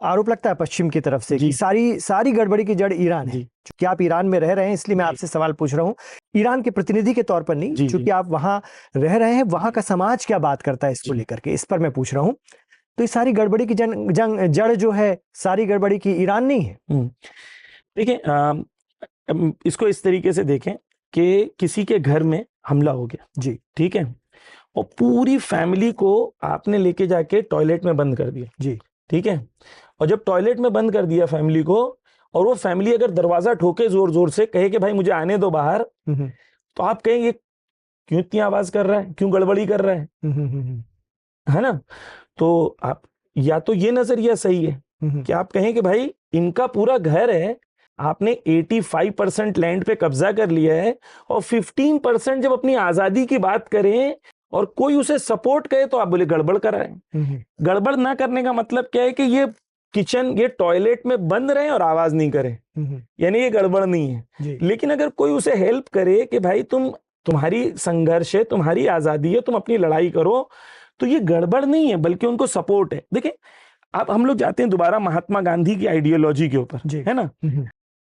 आरोप लगता है पश्चिम की तरफ से कि सारी गड़बड़ी की जड़ ईरान है। क्योंकि आप ईरान में रह रहे हैं इसलिए मैं आपसे सवाल पूछ रहा हूं, ईरान के प्रतिनिधि के तौर पर नहीं, क्योंकि आप वहां रह रहे हैं, वहां का समाज क्या बात करता है इसको लेकर के, इस पर मैं पूछ रहा हूं। तो ये सारी गड़बड़ी की जड़ जो है, सारी गड़बड़ी की ईरान नहीं है? देखिए, इसको इस तरीके से देखें कि किसी के घर में हमला हो गया जी, ठीक है, और पूरी फैमिली को आपने लेके जाके टॉयलेट में बंद कर दिया जी, ठीक है, और जब टॉयलेट में बंद कर दिया फैमिली को, और वो फैमिली अगर दरवाजा ठोके जोर जोर से, कहे कि भाई मुझे आने दो बाहर, तो आप कहेंगे क्यों इतनी आवाज कर रहा है, क्यों गड़बड़ी कर रहा है ना? तो आप या तो ये नजरिया सही है कि आप कहें कि भाई इनका पूरा घर है, आपने 85% लैंड पे कब्जा कर लिया है, और 15% जब अपनी आजादी की बात करें और कोई उसे सपोर्ट करे तो आप बोले गड़बड़ कर रहे हैं। गड़बड़ ना करने का मतलब क्या है कि ये किचन, ये टॉयलेट में बंद रहे और आवाज नहीं करे, यानी ये गड़बड़ नहीं है। लेकिन अगर कोई उसे हेल्प करे कि भाई तुम्हारी संघर्ष है, तुम्हारी आजादी है, तुम अपनी लड़ाई करो, तो ये गड़बड़ नहीं है, बल्कि उनको सपोर्ट है। देखिए, अब हम लोग जाते हैं दोबारा महात्मा गांधी की आइडियोलॉजी के ऊपर, है ना?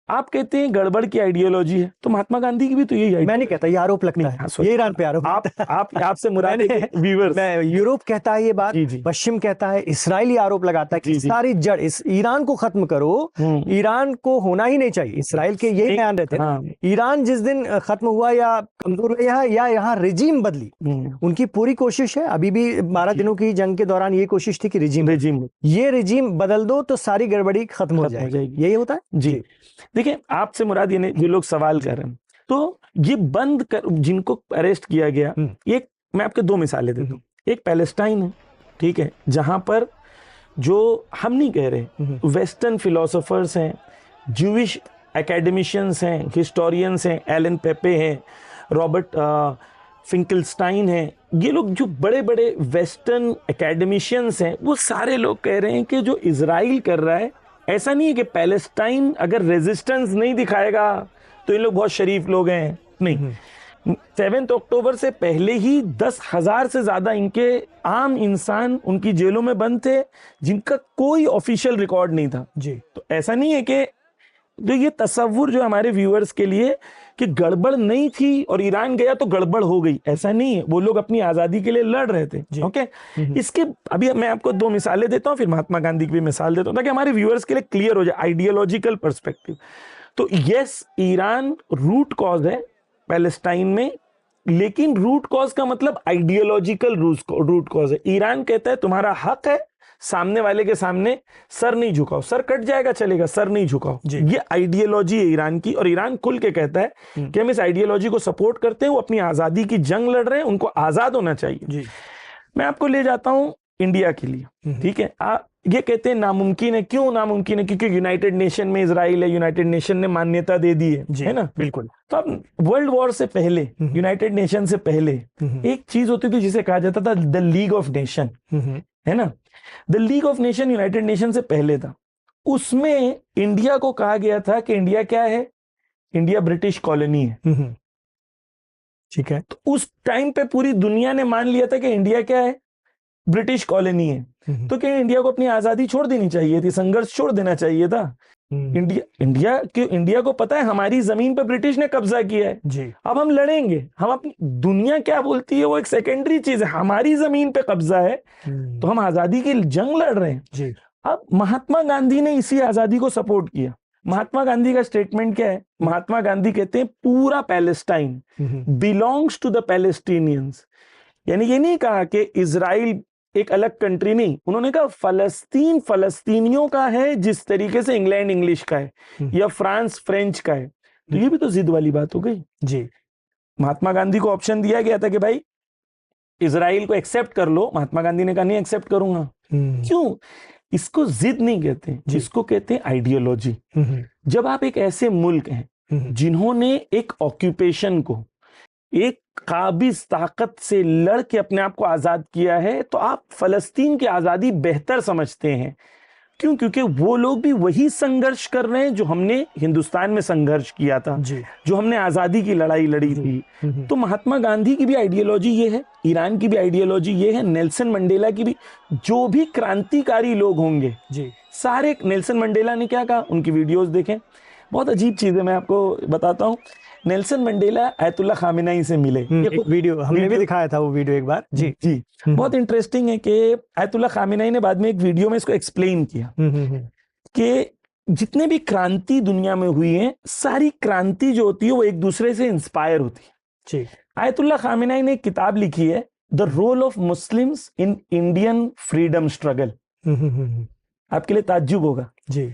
आप कहते हैं गड़बड़ की आइडियोलॉजी है, तो महात्मा गांधी की भी तो यही, मैं नहीं कहता, ये आरोप लगता है, ये ईरान पे आरोप। आपसे मुराद व्यूअर्स, मैं यूरोप कहता है ये बात, जी। पश्चिम कहता है, इसराइली आरोप लगाता है कि सारी जड़ इस ईरान को खत्म करो, ईरान को होना ही नहीं चाहिए। इसराइल के यही बयान रहते हैं। ईरान जिस दिन खत्म हुआ या कमजोर हुआ या यहाँ रिजीम बदली, उनकी पूरी कोशिश है, अभी भी 12 दिनों की जंग के दौरान ये कोशिश थी कि रिजीम बदल दो तो सारी गड़बड़ी खत्म हो जाएगी। यही होता है जी। देखिए, आपसे मुराद ये जो लोग सवाल कर रहे हैं, तो ये बंद कर, जिनको अरेस्ट किया गया, एक मैं आपके 2 मिसालें देता हूँ। एक पैलेस्टाइन है, ठीक है, जहां पर जो हम नहीं कह रहे, वेस्टर्न फिलोसोफर्स हैं, ज्यूइश एकेडमिशियंस हैं, हिस्टोरियंस हैं, एलन पेपे हैं, रॉबर्ट फिंकलस्टाइन हैं, ये लोग जो बड़े बड़े वेस्टर्न एकेडमिशियंस हैं, वो सारे लोग कह रहे हैं कि जो इजराइल कर रहा है, ऐसा नहीं है कि पैलेस्टाइन अगर रेजिस्टेंस नहीं दिखाएगा तो ये लोग बहुत शरीफ लोग हैं, नहीं। 7 अक्टूबर से पहले ही 10,000 से ज्यादा इनके आम इंसान उनकी जेलों में बंद थे, जिनका कोई ऑफिशियल रिकॉर्ड नहीं था जी। तो ऐसा नहीं है कि जो ये तस्वुर जो हमारे व्यूअर्स के लिए कि गड़बड़ नहीं थी और ईरान गया तो गड़बड़ हो गई, ऐसा नहीं है। वो लोग अपनी आजादी के लिए लड़ रहे थे। ओके, इसके अभी मैं आपको 2 मिसालें देता हूं, फिर महात्मा गांधी की भी मिसाल देता हूं ताकि हमारे व्यूअर्स के लिए क्लियर हो जाए आइडियोलॉजिकल पर्सपेक्टिव। तो यस, ईरान रूट कॉज है पैलेस्टाइन में, लेकिन रूट कॉज का मतलब आइडियोलॉजिकल रूट कॉज है। ईरान कहता है तुम्हारा हक है, सामने वाले के सामने सर नहीं झुकाओ, सर कट जाएगा चलेगा, सर नहीं झुकाओ। ये आइडियोलॉजी है ईरान की, और ईरान खुल के कहता है कि हम इस आइडियोलॉजी को सपोर्ट करते हैं। वो अपनी आजादी की जंग लड़ रहे हैं, उनको आजाद होना चाहिए। मैं आपको ले जाता हूं इंडिया के लिए, ठीक है। ये कहते हैं नामुमकिन है, क्यों नामुमकिन है? क्योंकि यूनाइटेड नेशन में इजराइल है, यूनाइटेड नेशन ने मान्यता दे दी है ना? बिल्कुल। तो अब वर्ल्ड वॉर से पहले, यूनाइटेड नेशन से पहले एक चीज होती थी जिसे कहा जाता था द लीग ऑफ नेशन, है ना? The league of nation United nation से पहले था। उसमें इंडिया को कहा गया था कि इंडिया क्या है? इंडिया ब्रिटिश कॉलोनी है, ठीक है। तो उस टाइम पे पूरी दुनिया ने मान लिया था कि इंडिया क्या है? ब्रिटिश कॉलोनी है। तो क्या इंडिया को अपनी आजादी छोड़ देनी चाहिए थी, संघर्ष छोड़ देना चाहिए था? इंडिया को पता है हमारी जमीन पर ब्रिटिश ने कब्जा किया है जी। अब हम लड़ेंगे, हम अपनी दुनिया क्या बोलती है वो एक सेकेंडरी चीज है, हमारी जमीन पे कब्जा है तो हम आजादी की जंग लड़ रहे हैं जी। अब महात्मा गांधी ने इसी आजादी को सपोर्ट किया। महात्मा गांधी का स्टेटमेंट क्या है? महात्मा गांधी कहते हैं पूरा Palestine belongs to the Palestinians, यानी ये नहीं कहा कि इजराइल एक अलग कंट्री, नहीं, उन्होंने कहा फलस्तीन फलस्तीनियों का है जिस तरीके से इंग्लैंड इंग्लिश का है या फ्रांस फ्रेंच का है। तो ये भी तो जिद वाली बात हो गई जी। महात्मा गांधी को ऑप्शन दिया गया था कि भाई इजराइल को एक्सेप्ट कर लो, महात्मा गांधी ने कहा नहीं एक्सेप्ट करूंगा। क्यों? इसको जिद नहीं कहते, इसको कहते हैं आइडियोलॉजी। जब आप एक ऐसे मुल्क हैं जिन्होंने एक ऑक्यूपेशन को एक काबिज ताकत से लड़ के अपने आप को आजाद किया है, तो आप फलस्तीन की आजादी बेहतर समझते हैं। क्यों? क्योंकि वो लोग भी वही संघर्ष कर रहे हैं जो हमने हिंदुस्तान में संघर्ष किया था, जो हमने आजादी की लड़ाई लड़ी थी। तो महात्मा गांधी की भी आइडियोलॉजी ये है, ईरान की भी आइडियोलॉजी ये है, नेल्सन मंडेला की भी। जो भी क्रांतिकारी लोग होंगे सारे, नेल्सन मंडेला ने क्या कहा, उनकी वीडियोस देखें, बहुत अजीब चीज है, मैं आपको बताता हूं। नेल्सन मंडेला आयतुल्ला खामेनी से मिले। एक वीडियो हमने भी दिखाया था, वो वीडियो एक बार। जी जी, बहुत इंटरेस्टिंग है कि आयतुल्ला खामेनी ने बाद में एक वीडियो में इसको एक्सप्लेन किया कि जितने भी क्रांति दुनिया में हुई है, सारी क्रांति जो होती है वो एक दूसरे से इंस्पायर होती है। जी। आयतुल्ला खामेनी ने एक किताब लिखी है, the role of Muslims in Indian freedom struggle. आपके लिए ताज्जुब होगा जी।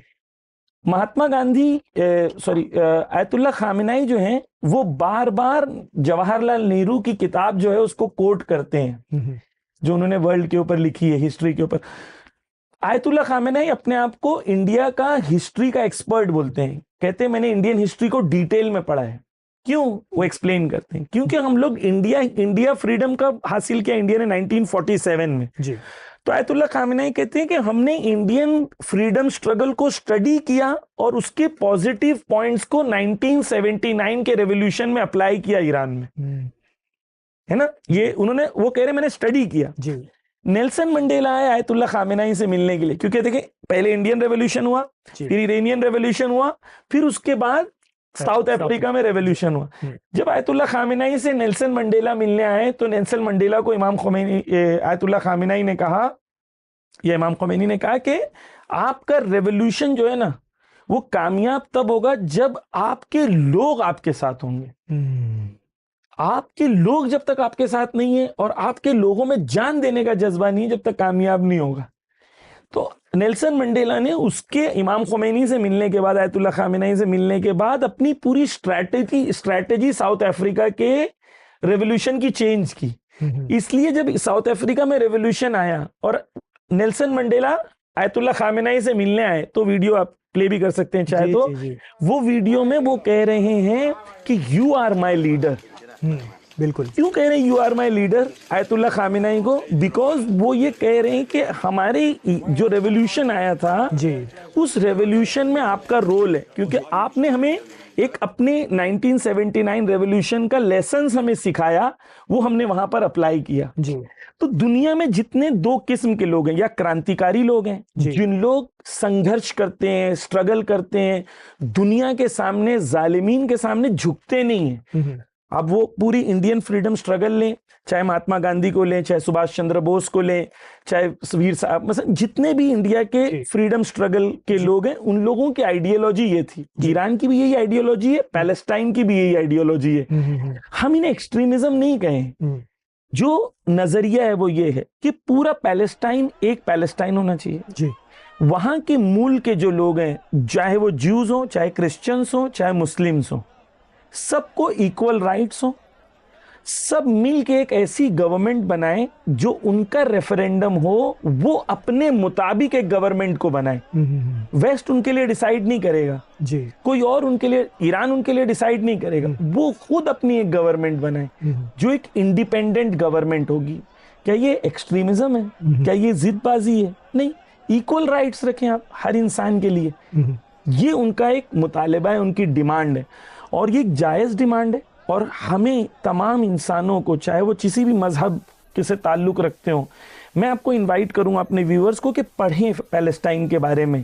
महात्मा गांधी आयतुल्ला खामेनी जो हैं वो बार बार जवाहरलाल नेहरू की किताब जो है उसको कोट करते हैं, जो उन्होंने वर्ल्ड के ऊपर लिखी है, हिस्ट्री के ऊपर। आयतुल्ला खामेनी अपने आप को इंडिया का हिस्ट्री का एक्सपर्ट बोलते हैं, कहते हैं मैंने इंडियन हिस्ट्री को डिटेल में पढ़ा है। क्यों? वो एक्सप्लेन करते हैं, क्योंकि हम लोग इंडिया फ्रीडम का हासिल किया इंडिया ने 1947 में जी। तो आयतुल्ला खामेनी कहते हैं कि हमने इंडियन फ्रीडम स्ट्रगल को स्टडी किया और उसके पॉजिटिव पॉइंट्स को 1979 के रेवोल्यूशन में अप्लाई किया ईरान में, है ना। ये उन्होंने, वो कह रहे मैंने स्टडी किया जी। नेल्सन मंडेला आए आयतुल्ला खामेनी से मिलने के लिए, क्योंकि देखिए पहले इंडियन रेवोल्यूशन हुआ, फिर इरानियन रेवोल्यूशन हुआ, फिर उसके बाद साउथ अफ्रीका में रेवोल्यूशन हुआ। जब आयतुल्ला खामेनी से नेल्सन मंडेला मिलने आए तो नेल्सन मंडेला को आयतुल्ला खामेनी ने कहा, या इमाम खोमेनी ने कहा कि आपका रेवोल्यूशन जो है ना वो कामयाब तब होगा जब आपके लोग आपके साथ होंगे। आपके लोग जब तक आपके साथ नहीं है और आपके लोगों में जान देने का जज्बा नहीं है, जब तक कामयाब नहीं होगा। तो नेल्सन मंडेला ने उसके इमाम खोमेनी से मिलने के बाद, आयतुल्ला खामेनी से मिलने के बाद अपनी पूरी स्ट्रैटेजी साउथ अफ्रीका के रेवोल्यूशन की चेंज की। इसलिए जब साउथ अफ्रीका में रेवोल्यूशन आया और नेल्सन मंडेला आयतुल्ला खामेनी से मिलने आए, तो वीडियो आप प्ले भी कर सकते हैं चाहे जी, तो जी। वो वीडियो में वो कह रहे हैं कि यू आर माई लीडर। बिल्कुल। क्यों कह रहे हैं you are my leader Ayatollah Khamenei को? बिकॉज वो ये कह रहे हैं कि हमारे जो रेवोल्यूशन आया था जी, उस रेवोल्यूशन में आपका रोल है, क्योंकि आपने हमें एक अपने 1979 रेवोल्यूशन का लेसन्स हमें सिखाया, वो हमने वहां पर अप्लाई किया जी। तो दुनिया में जितने दो किस्म के लोग हैं, या क्रांतिकारी लोग हैं जिन लोग संघर्ष करते हैं, स्ट्रगल करते हैं, दुनिया के सामने, जालिमीन के सामने झुकते नहीं हैं। अब वो पूरी इंडियन फ्रीडम स्ट्रगल लें, चाहे महात्मा गांधी को लें, चाहे सुभाष चंद्र बोस को लें, चाहे वीर साहब, मतलब जितने भी इंडिया के फ्रीडम स्ट्रगल के लोग हैं, उन लोगों की आइडियोलॉजी ये थी। ईरान की भी यही आइडियोलॉजी है, पैलेस्टाइन की भी यही आइडियोलॉजी है। हम इन्हें एक्सट्रीमिज्म नहीं कहें, जो नजरिया है वो ये है कि पूरा पैलेस्टाइन एक पैलेस्टाइन होना चाहिए जी। वहां के मूल के जो लोग हैं, चाहे वो ज्यूज हो, चाहे क्रिश्चियंस हो, चाहे मुस्लिम्स हो, सबको इक्वल राइट्स हो, सब मिल के एक ऐसी गवर्नमेंट बनाए जो उनका रेफरेंडम हो, वो अपने मुताबिक एक गवर्नमेंट को बनाए। वेस्ट उनके लिए डिसाइड नहीं करेगा जी, कोई और उनके लिए, ईरान उनके लिए डिसाइड नहीं करेगा, वो खुद अपनी एक गवर्नमेंट बनाए जो एक इंडिपेंडेंट गवर्नमेंट होगी। क्या ये एक्सट्रीमिज्म है? क्या ये जिदबाजी है? नहीं, इक्वल राइट्स रखें आप हर इंसान के लिए। ये उनका एक मुतालिबा है, उनकी डिमांड है, और ये एक जायज डिमांड है। और हमें तमाम इंसानों को, चाहे वो किसी भी मजहब के से ताल्लुक रखते हो, मैं आपको इनवाइट करूंगा अपने व्यूअर्स को कि पढ़ें पैलेस्टाइन के बारे में।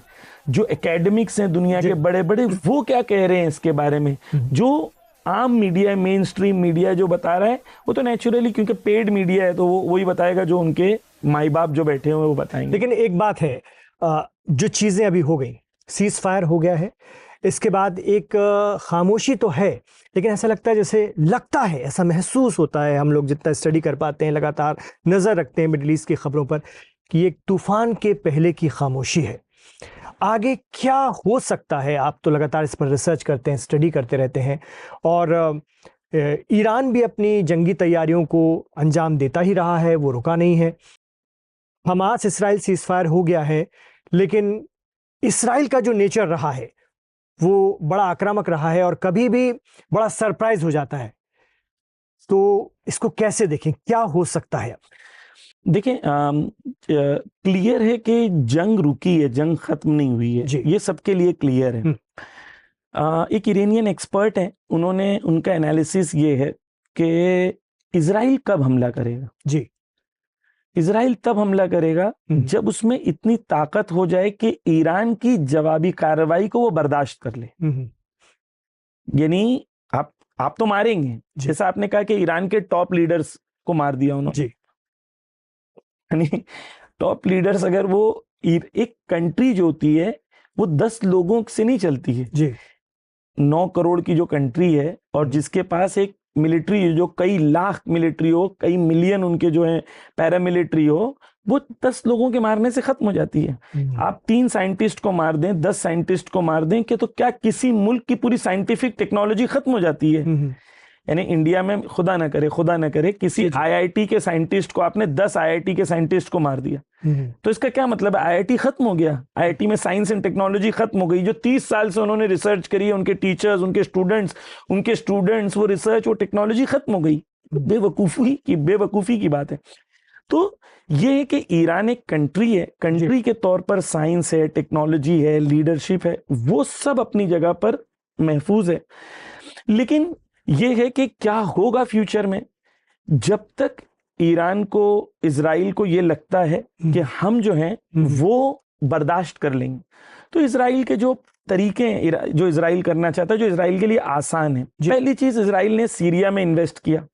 जो एकेडमिक्स हैं दुनिया के बड़े बड़े, वो क्या कह रहे हैं इसके बारे में। जो आम मीडिया, मेन स्ट्रीम मीडिया जो बता रहा है, वो तो नेचुरली, क्योंकि पेड मीडिया है, तो वो वही बताएगा जो उनके माई बाप जो बैठे हुए वो बताएंगे। लेकिन एक बात है, जो चीजें अभी हो गई, सीज फायर हो गया है, इसके बाद एक खामोशी तो है, लेकिन ऐसा लगता है ऐसा महसूस होता है, हम लोग जितना स्टडी कर पाते हैं, लगातार नज़र रखते हैं मिडिल ईस्ट की खबरों पर, कि एक तूफान के पहले की खामोशी है। आगे क्या हो सकता है? आप तो लगातार इस पर रिसर्च करते हैं, स्टडी करते रहते हैं, और ईरान भी अपनी जंगी तैयारियों को अंजाम देता ही रहा है, वो रुका नहीं है। हमास इसराइल सीज फायर हो गया है, लेकिन इसराइल का जो नेचर रहा है वो बड़ा आक्रामक रहा है और कभी भी बड़ा सरप्राइज हो जाता है। तो इसको कैसे देखें, क्या हो सकता है? देखें, क्लियर है कि जंग रुकी है, जंग खत्म नहीं हुई है, ये सबके लिए क्लियर है। एक इरानियन एक्सपर्ट है, उनका एनालिसिस ये है कि इजराइल कब हमला करेगा जी। इजराइल तब हमला करेगा जब उसमें इतनी ताकत हो जाए कि ईरान की जवाबी कार्रवाई को वो बर्दाश्त कर ले। यानी आप आप तो मारेंगे, जैसा आपने कहा कि ईरान के टॉप लीडर्स को मार दिया उन्होंने जी। यानी टॉप लीडर्स, अगर वो एक कंट्री जो होती है वो 10 लोगों से नहीं चलती है जी। 9 करोड़ की जो कंट्री है और जिसके पास एक मिलिट्री जो कई लाख मिलिट्री हो, कई मिलियन उनके जो है पैरामिलिट्री हो, वो 10 लोगों के मारने से खत्म हो जाती है। आप 3 साइंटिस्ट को मार दें, 10 साइंटिस्ट को मार दें, कि तो क्या किसी मुल्क की पूरी साइंटिफिक टेक्नोलॉजी खत्म हो जाती है? यानी इंडिया में खुदा ना करे किसी आईआईटी के साइंटिस्ट को आपने 10 आईआईटी के साइंटिस्ट को मार दिया, तो इसका क्या मतलब है? आईआईटी खत्म हो गया, आईआईटी में साइंस एंड टेक्नोलॉजी खत्म हो गई। जो 30 साल से उन्होंने रिसर्च करी है, उनके टीचर्स, उनके स्टूडेंट्स, वो रिसर्च, वो टेक्नोलॉजी खत्म हो गई। बेवकूफी की बात है। तो ये है कि ईरान एक कंट्री है, कंट्री के तौर पर साइंस है, टेक्नोलॉजी है, लीडरशिप है, वो सब अपनी जगह पर महफूज है। लेकिन ये है कि क्या होगा फ्यूचर में, जब तक ईरान को, इजराइल को ये लगता है कि हम जो हैं वो बर्दाश्त कर लेंगे, तो इजराइल के जो तरीके हैं, जो इजराइल करना चाहता है, जो इजराइल के लिए आसान है, पहली चीज, इजराइल ने सीरिया में इन्वेस्ट किया,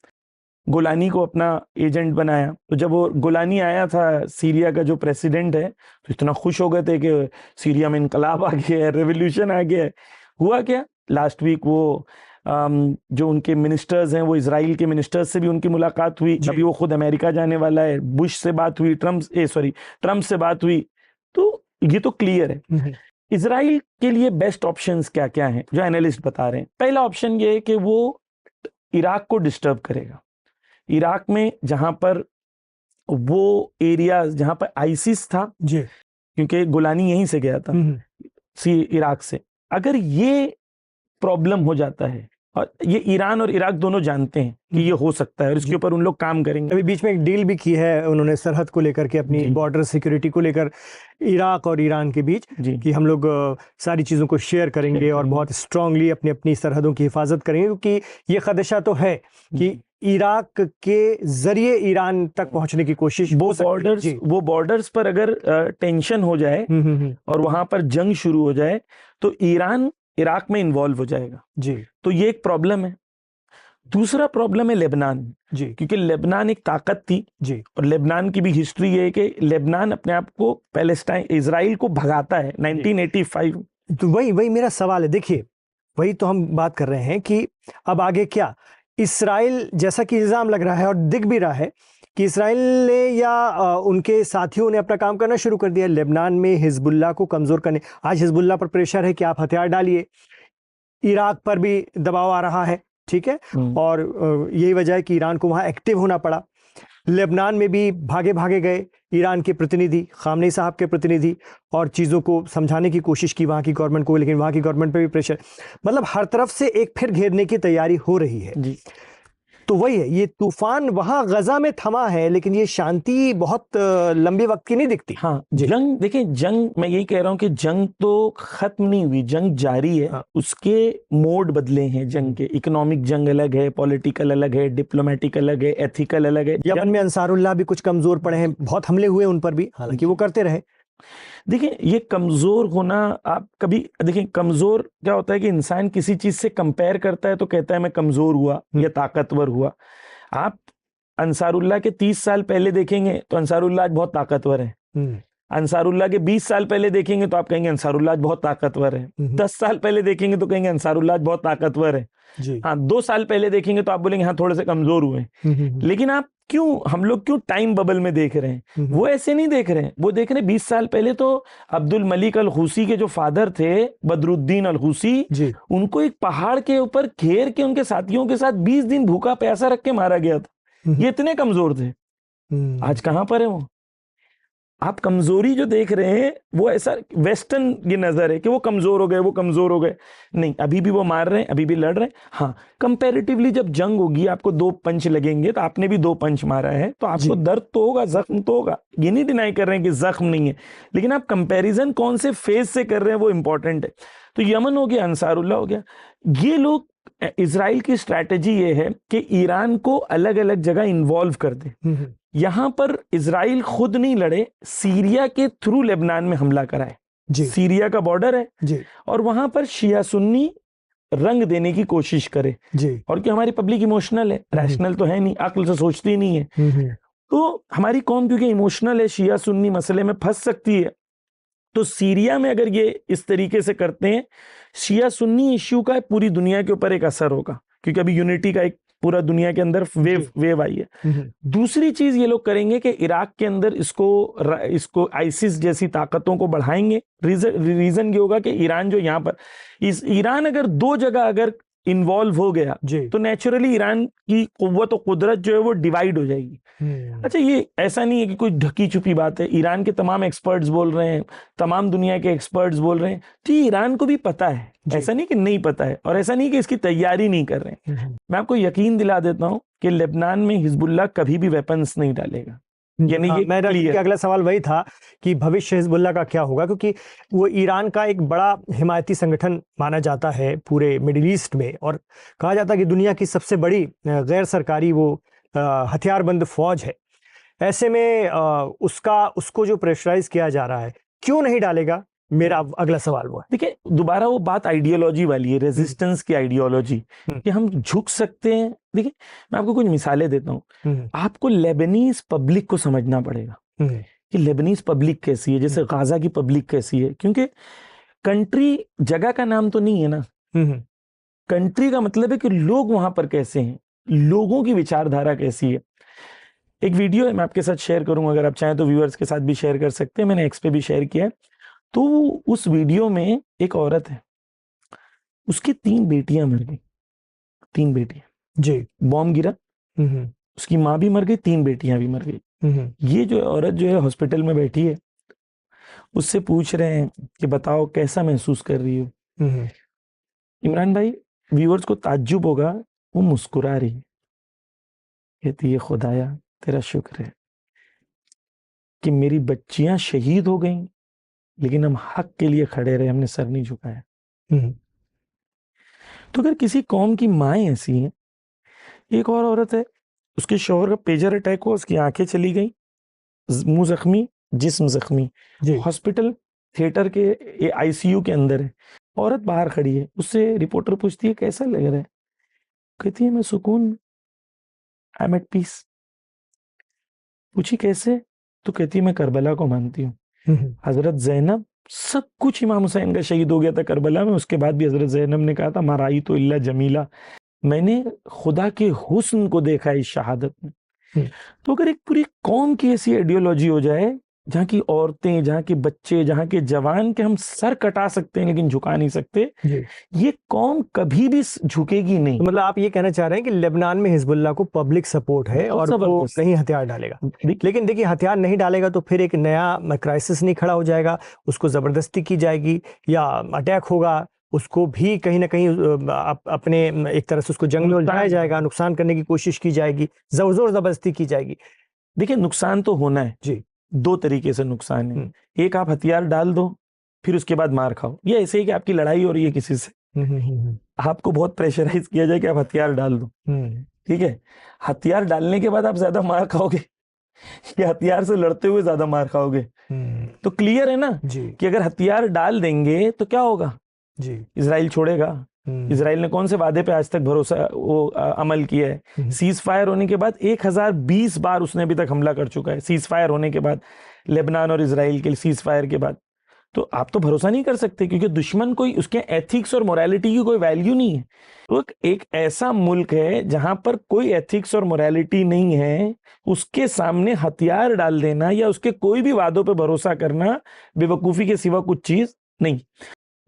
गोलानी को अपना एजेंट बनाया। तो जब वो गोलानी आया था, सीरिया का जो प्रेसिडेंट है, तो इतना खुश हो गए थे कि सीरिया में इनकलाब आ गया है, रेवोल्यूशन आ गया है। हुआ क्या, लास्ट वीक वो जो उनके मिनिस्टर्स हैं, वो इजराइल के मिनिस्टर्स से भी उनकी मुलाकात हुई। अभी वो खुद अमेरिका जाने वाला है, बुश से बात हुई, ट्रम्प से बात हुई। तो ये तो क्लियर है। इजराइल के लिए बेस्ट ऑप्शंस क्या क्या हैं जो एनालिस्ट बता रहे हैं? पहला ऑप्शन ये है कि वो इराक को डिस्टर्ब करेगा। इराक में जहां पर वो एरियाज जहां पर आईसिस था, क्योंकि गोलानी यहीं से गया था इराक से, अगर ये प्रॉब्लम हो जाता है, और ये ईरान और इराक दोनों जानते हैं कि ये हो सकता है, और इसके ऊपर उन लोग काम करेंगे। अभी बीच में एक डील भी की है उन्होंने सरहद को लेकर के, अपनी बॉर्डर सिक्योरिटी को लेकर, इराक और ईरान के बीच, कि हम लोग सारी चीज़ों को शेयर करेंगे और बहुत स्ट्रांगली अपनी अपनी सरहदों की हिफाजत करेंगे, क्योंकि ये खदशा तो है कि इराक के जरिए ईरान तक पहुंचने की कोशिश, वो बॉर्डर्स पर अगर टेंशन हो जाए और वहां पर जंग शुरू हो जाए, तो ईरान इराक में इन्वॉल्व हो जाएगा। तो ये एक प्रॉब्लम है। दूसरा प्रॉब्लम है लेबनान, क्योंकि लेबनान एक ताकत थी, और लेबनान की भी हिस्ट्री है कि लेबनान अपने आप को पैलेस्टाइन, इजराइल को भगाता है 1985। तो वही मेरा सवाल है। देखिए, वही तो हम बात कर रहे हैं कि अब आगे क्या, इसराइल, जैसा कि इल्जाम लग रहा है और दिख भी रहा है कि इसराइल ने या उनके साथियों ने अपना काम करना शुरू कर दिया लेबनान में हिजबुल्लाह को कमजोर करने। आज हिजबुल्लाह पर प्रेशर है कि आप हथियार डालिए, इराक पर भी दबाव आ रहा है, ठीक है, और यही वजह है कि ईरान को वहां एक्टिव होना पड़ा। लेबनान में भी भागे भागे गए ईरान के प्रतिनिधि, खामनेई साहब के प्रतिनिधि, और चीज़ों को समझाने की कोशिश की वहाँ की गवर्नमेंट को, लेकिन वहाँ की गवर्नमेंट पे भी प्रेशर, मतलब हर तरफ से एक फिर घेरने की तैयारी हो रही है। तो वही है, ये तूफान वहां गजा में थमा है, लेकिन ये शांति बहुत लंबे वक्त की नहीं दिखती। जंग, देखिए जंग, मैं यही कह रहा हूं कि जंग तो खत्म नहीं हुई, जंग जारी है। उसके मोड बदले हैं जंग के। इकोनॉमिक जंग अलग है, पॉलिटिकल अलग है, डिप्लोमेटिक अलग है, एथिकल अलग है। यमन में अंसारुल्लाह भी कुछ कमजोर पड़े हैं, बहुत हमले हुए उन पर भी, हालांकि वो करते रहे। देखिए, ये कमजोर होना, आप कभी देखिए, कमजोर क्या होता है कि इंसान किसी चीज से कंपेयर करता है तो कहता है मैं कमजोर हुआ या ताकतवर हुआ। आप अंसारुल्लाह के 30 साल पहले देखेंगे तो अंसारुल्लाह आज बहुत ताकतवर है। अंसारुल्लाह के 20 साल पहले देखेंगे तो आप कहेंगे अंसारुल्लाह बहुत ताकतवर है। 10 साल पहले देखेंगे तो कहेंगे अंसारुल्लाह बहुत ताकतवर है। हाँ, 2 साल पहले देखेंगे तो आप बोलेंगे हाँ थोड़े से कमजोर हुए। लेकिन आप हम लोग क्यों टाइम बबल में देख रहे हैं? वो ऐसे नहीं देख रहे हैं, वो देख रहे हैं 20 साल पहले तो अब्दुल मलिक अल हूसी के जो फादर थे, बदरुद्दीन अल हूसी, उनको एक पहाड़ के ऊपर घेर के उनके साथियों के साथ 20 दिन भूखा प्यासा रख के मारा गया था। ये इतने कमजोर थे। आज कहां पर है वो? आप कमजोरी जो देख रहे हैं वो ऐसा वेस्टर्न ये नजर है कि वो कमजोर हो गए, वो कमजोर हो गए। नहीं, अभी भी वो मार रहे हैं, अभी भी लड़ रहे हैं। हाँ, कंपैरेटिवली जब जंग होगी, आपको 2 पंच लगेंगे, तो आपने भी 2 पंच मारा है, तो आपको दर्द तो होगा, जख्म तो होगा, ये नहीं डिनाई कर रहे हैं कि जख्म नहीं है, लेकिन आप कंपैरिजन कौन से फेज से कर रहे हैं वो इंपॉर्टेंट है। तो यमन हो गया, अंसारुल्लाह हो गया, ये लोग, इजराइल की स्ट्रैटेजी ये है कि ईरान को अलग अलग जगह इन्वॉल्व कर दे। यहां पर इजराइल खुद नहीं लड़े, सीरिया के थ्रू लेबनान में हमला कराए। सीरिया का बॉर्डर है और वहां पर शिया सुन्नी रंग देने की कोशिश करे। जी। और कि हमारी पब्लिक इमोशनल है, रैशनल तो है नहीं, अक्ल से सोचती नहीं है। तो हमारी कौम क्योंकि इमोशनल है, शिया सुन्नी मसले में फंस सकती है। तो सीरिया में अगर ये इस तरीके से करते हैं, शिया सुन्नी इश्यू का पूरी दुनिया के ऊपर एक असर होगा, क्योंकि अभी यूनिटी का एक पूरा दुनिया के अंदर वेव आई है। दूसरी चीज ये लोग करेंगे कि इराक के अंदर इसको आईसिस जैसी ताकतों को बढ़ाएंगे। रीजन ये होगा कि ईरान जो यहाँ पर ईरान अगर दो जगह अगर इन्वॉल्व हो गया तो नेचुरली ईरान की कुव्वत और कुदरत जो है वो डिवाइड हो जाएगी। अच्छा, ये ऐसा नहीं है कि कोई ढकी छुपी बात है, ईरान के तमाम एक्सपर्ट्स बोल रहे हैं, तमाम दुनिया के एक्सपर्ट्स बोल रहे हैं, तो ये ईरान को भी पता है, ऐसा नहीं कि नहीं पता है, और ऐसा नहीं कि इसकी तैयारी नहीं कर रहे हैं। मैं आपको यकीन दिला देता हूं कि लेबनान में हिजबुल्लाह कभी भी वेपन्स नहीं डालेगा। यानी ये मेरा अगला सवाल वही था कि भविष्य हिजबुल्लाह का क्या होगा, क्योंकि वो ईरान का एक बड़ा हिमायती संगठन माना जाता है पूरे मिडिल ईस्ट में, और कहा जाता है कि दुनिया की सबसे बड़ी गैर सरकारी वो हथियारबंद फौज है। ऐसे में उसको जो प्रेशराइज किया जा रहा है, क्यों नहीं डालेगा? मेरा अगला सवाल वो है। देखिए, दोबारा वो बात आइडियोलॉजी वाली है, रेजिस्टेंस की आइडियोलॉजी, कि हम झुक सकते हैं। देखिए, मैं आपको कुछ मिसालें देता हूँ। आपको लेबनीज पब्लिक को समझना पड़ेगा कि लेबनीज पब्लिक कैसी है, जैसे गाजा की पब्लिक कैसी है, क्योंकि कंट्री जगह का नाम तो नहीं है ना। कंट्री का मतलब है कि लोग वहां पर कैसे हैं, लोगों की विचारधारा कैसी है। एक वीडियो है, मैं आपके साथ शेयर करूंगा, अगर आप चाहें तो व्यूअर्स के साथ भी शेयर कर सकते हैं, मैंने एक्स पे भी शेयर किया है। तो उस वीडियो में एक औरत है, उसकी 3 बेटियां मर गई, 3 बेटियां जी। बॉम्ब गिरा, उसकी माँ भी मर गई, 3 बेटियां भी मर गई। ये जो औरत जो है हॉस्पिटल में बैठी है, उससे पूछ रहे हैं कि बताओ कैसा महसूस कर रही हो। इमरान भाई, व्यूअर्स को ताज्जुब होगा, वो मुस्कुरा रही, कहती है खुदाया तेरा शुक्र है कि मेरी बच्चियां शहीद हो गईं, लेकिन हम हक के लिए खड़े रहे, हमने सर नहीं झुकाया। तो अगर किसी कौम की माएँ ऐसी हैं, एक और औरत है, उसके शौहर का पेजर अटैक हुआ, उसकी आंखें चली गई, मुंह जख्मी, जिस्म जख्मी, हॉस्पिटल थिएटर के आईसीयू के अंदर है। औरत बाहर खड़ी है, उससे रिपोर्टर पूछती है कैसा लग रहा है, कहती है मैं सुकून, आई एम एट पीस। पूछी कैसे, तो कहती है मैं करबला को मानती हूँ। हजरत जैनब, सब कुछ इमाम हुसैन का शहीद हो गया था करबला में, उसके बाद भी हजरत जैनब ने कहा था माराई तो इल्ला जमीला, मैंने खुदा के हुस्न को देखा इस शहादत में। तो अगर एक पूरी कौम की ऐसी आइडियोलॉजी हो जाए, जहाँ की औरतें, जहाँ के बच्चे, जहाँ के जवान के हम सर कटा सकते हैं लेकिन झुका नहीं सकते, ये कौम कभी भी झुकेगी नहीं। तो मतलब आप ये कहना चाह रहे हैं कि लेबनान में हिजबुल्लाह को पब्लिक सपोर्ट है और वो नहीं हथियार डालेगा। लेकिन देखिए, हथियार नहीं डालेगा तो फिर एक नया क्राइसिस नहीं खड़ा हो जाएगा, उसको जबरदस्ती की जाएगी या अटैक होगा, उसको भी कहीं ना कहीं अपने एक तरह से उसको जंग में उलझाया जाएगा, नुकसान करने की कोशिश की जाएगी, जोर जबरदस्ती की जाएगी। देखिए, नुकसान तो होना है जी, 2 तरीके से नुकसान है। एक, आप हथियार डाल दो फिर उसके बाद मार खाओ, ये ऐसे ही कि आपकी लड़ाई हो रही है किसी से, आपको बहुत प्रेशराइज किया जाए कि आप हथियार डाल दो, ठीक है, हथियार डालने के बाद आप ज्यादा मार खाओगे या हथियार से लड़ते हुए ज्यादा मार खाओगे? तो क्लियर है ना कि अगर हथियार डाल देंगे तो क्या होगा जी, इजराइल छोड़ेगा। इजराइल ने कौन से वादे पे आज तक भरोसा अमल किया है? सीज फायर होने के बाद 1020 बार उसने अभी तक हमला कर चुका है, सीज फायर होने के बाद, लेबनान और इजराइल के सीज फायर के बाद। तो आप तो भरोसा नहीं कर सकते, क्योंकि दुश्मन कोई, उसके एथिक्स और मोरालिटी की कोई वैल्यू नहीं है। तो एक ऐसा मुल्क है जहां पर कोई एथिक्स और मोरालिटी नहीं है, उसके सामने हथियार डाल देना या उसके कोई भी वादों पर भरोसा करना बेवकूफी के सिवा कुछ चीज नहीं।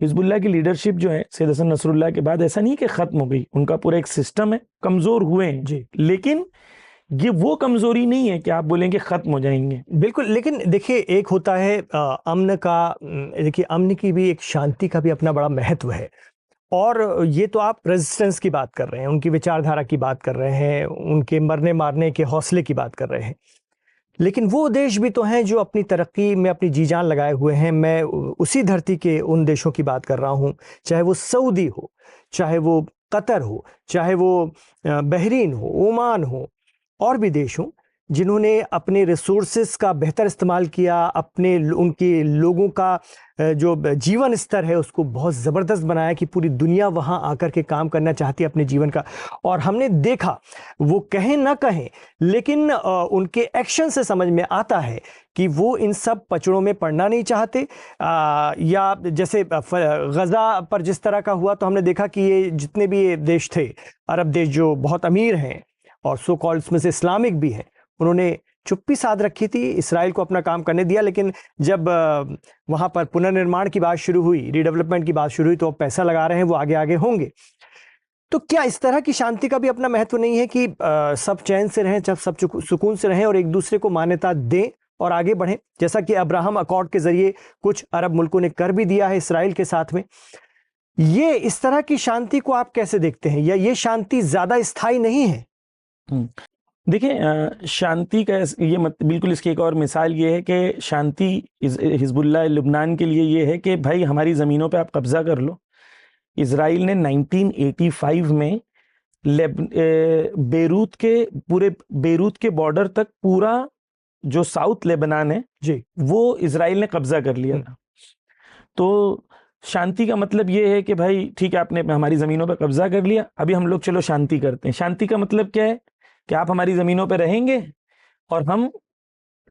हिजबुल्लाह की लीडरशिप जो है सैयद हसन नसरुल्लाह के बाद ऐसा नहीं कि खत्म हो गई, उनका पूरा एक सिस्टम है, कमजोर हुए हैं जी, लेकिन ये वो कमजोरी नहीं है कि आप बोलेंगे खत्म हो जाएंगे। बिल्कुल, लेकिन देखिए, एक होता है अमन का, देखिए अमन की भी एक, शांति का भी अपना बड़ा महत्व है, और ये तो आप रेजिस्टेंस की बात कर रहे हैं, उनकी विचारधारा की बात कर रहे हैं, उनके मरने मारने के हौसले की बात कर रहे हैं, लेकिन वो देश भी तो हैं जो अपनी तरक्की में अपनी जी जान लगाए हुए हैं। मैं उसी धरती के उन देशों की बात कर रहा हूँ, चाहे वो सऊदी हो, चाहे वो कतर हो, चाहे वो बहरीन हो, ओमान हो, और भी देश हों, जिन्होंने अपने रिसोर्सेस का बेहतर इस्तेमाल किया, अपने उनके लोगों का जो जीवन स्तर है उसको बहुत ज़बरदस्त बनाया कि पूरी दुनिया वहाँ आकर के काम करना चाहती है अपने जीवन का। और हमने देखा, वो कहें ना कहें, लेकिन उनके एक्शन से समझ में आता है कि वो इन सब पचड़ों में पड़ना नहीं चाहते। या जैसे गज़ा पर जिस तरह का हुआ, तो हमने देखा कि ये जितने भी ये देश थे, अरब देश जो बहुत अमीर हैं और सो कॉल्ड इसमें से इस्लामिक भी हैं, उन्होंने चुप्पी साध रखी थी, इसराइल को अपना काम करने दिया। लेकिन जब वहाँ पर पुनर्निर्माण की बात शुरू हुई, रीडेवलपमेंट की बात शुरू हुई, तो अब पैसा लगा रहे हैं, वो आगे आगे होंगे। तो क्या इस तरह की शांति का भी अपना महत्व नहीं है कि सब चैन से रहें, सब सुकून से रहें और एक दूसरे को मान्यता दें और आगे बढ़ें, जैसा कि अब्राहम अकॉर्ड के जरिए कुछ अरब मुल्कों ने कर भी दिया है इसराइल के साथ में। ये इस तरह की शांति को आप कैसे देखते हैं, या ये शांति ज्यादा स्थायी नहीं है? देखिए, शांति का ये बिल्कुल इसकी एक और मिसाल ये है कि शांति हिजबुल्लाह लुबनान के लिए ये है कि भाई हमारी ज़मीनों पे आप कब्जा कर लो। इसराइल ने 1985 में बेरूत के बॉर्डर तक पूरा जो साउथ लेबनान है जी, वो इसराइल ने कब्जा कर लिया था। तो शांति का मतलब ये है कि भाई ठीक है, आपने हमारी ज़मीनों पे कब्जा कर लिया, अभी हम लोग चलो शांति करते हैं। शांति का मतलब क्या है कि आप हमारी ज़मीनों पे रहेंगे और हम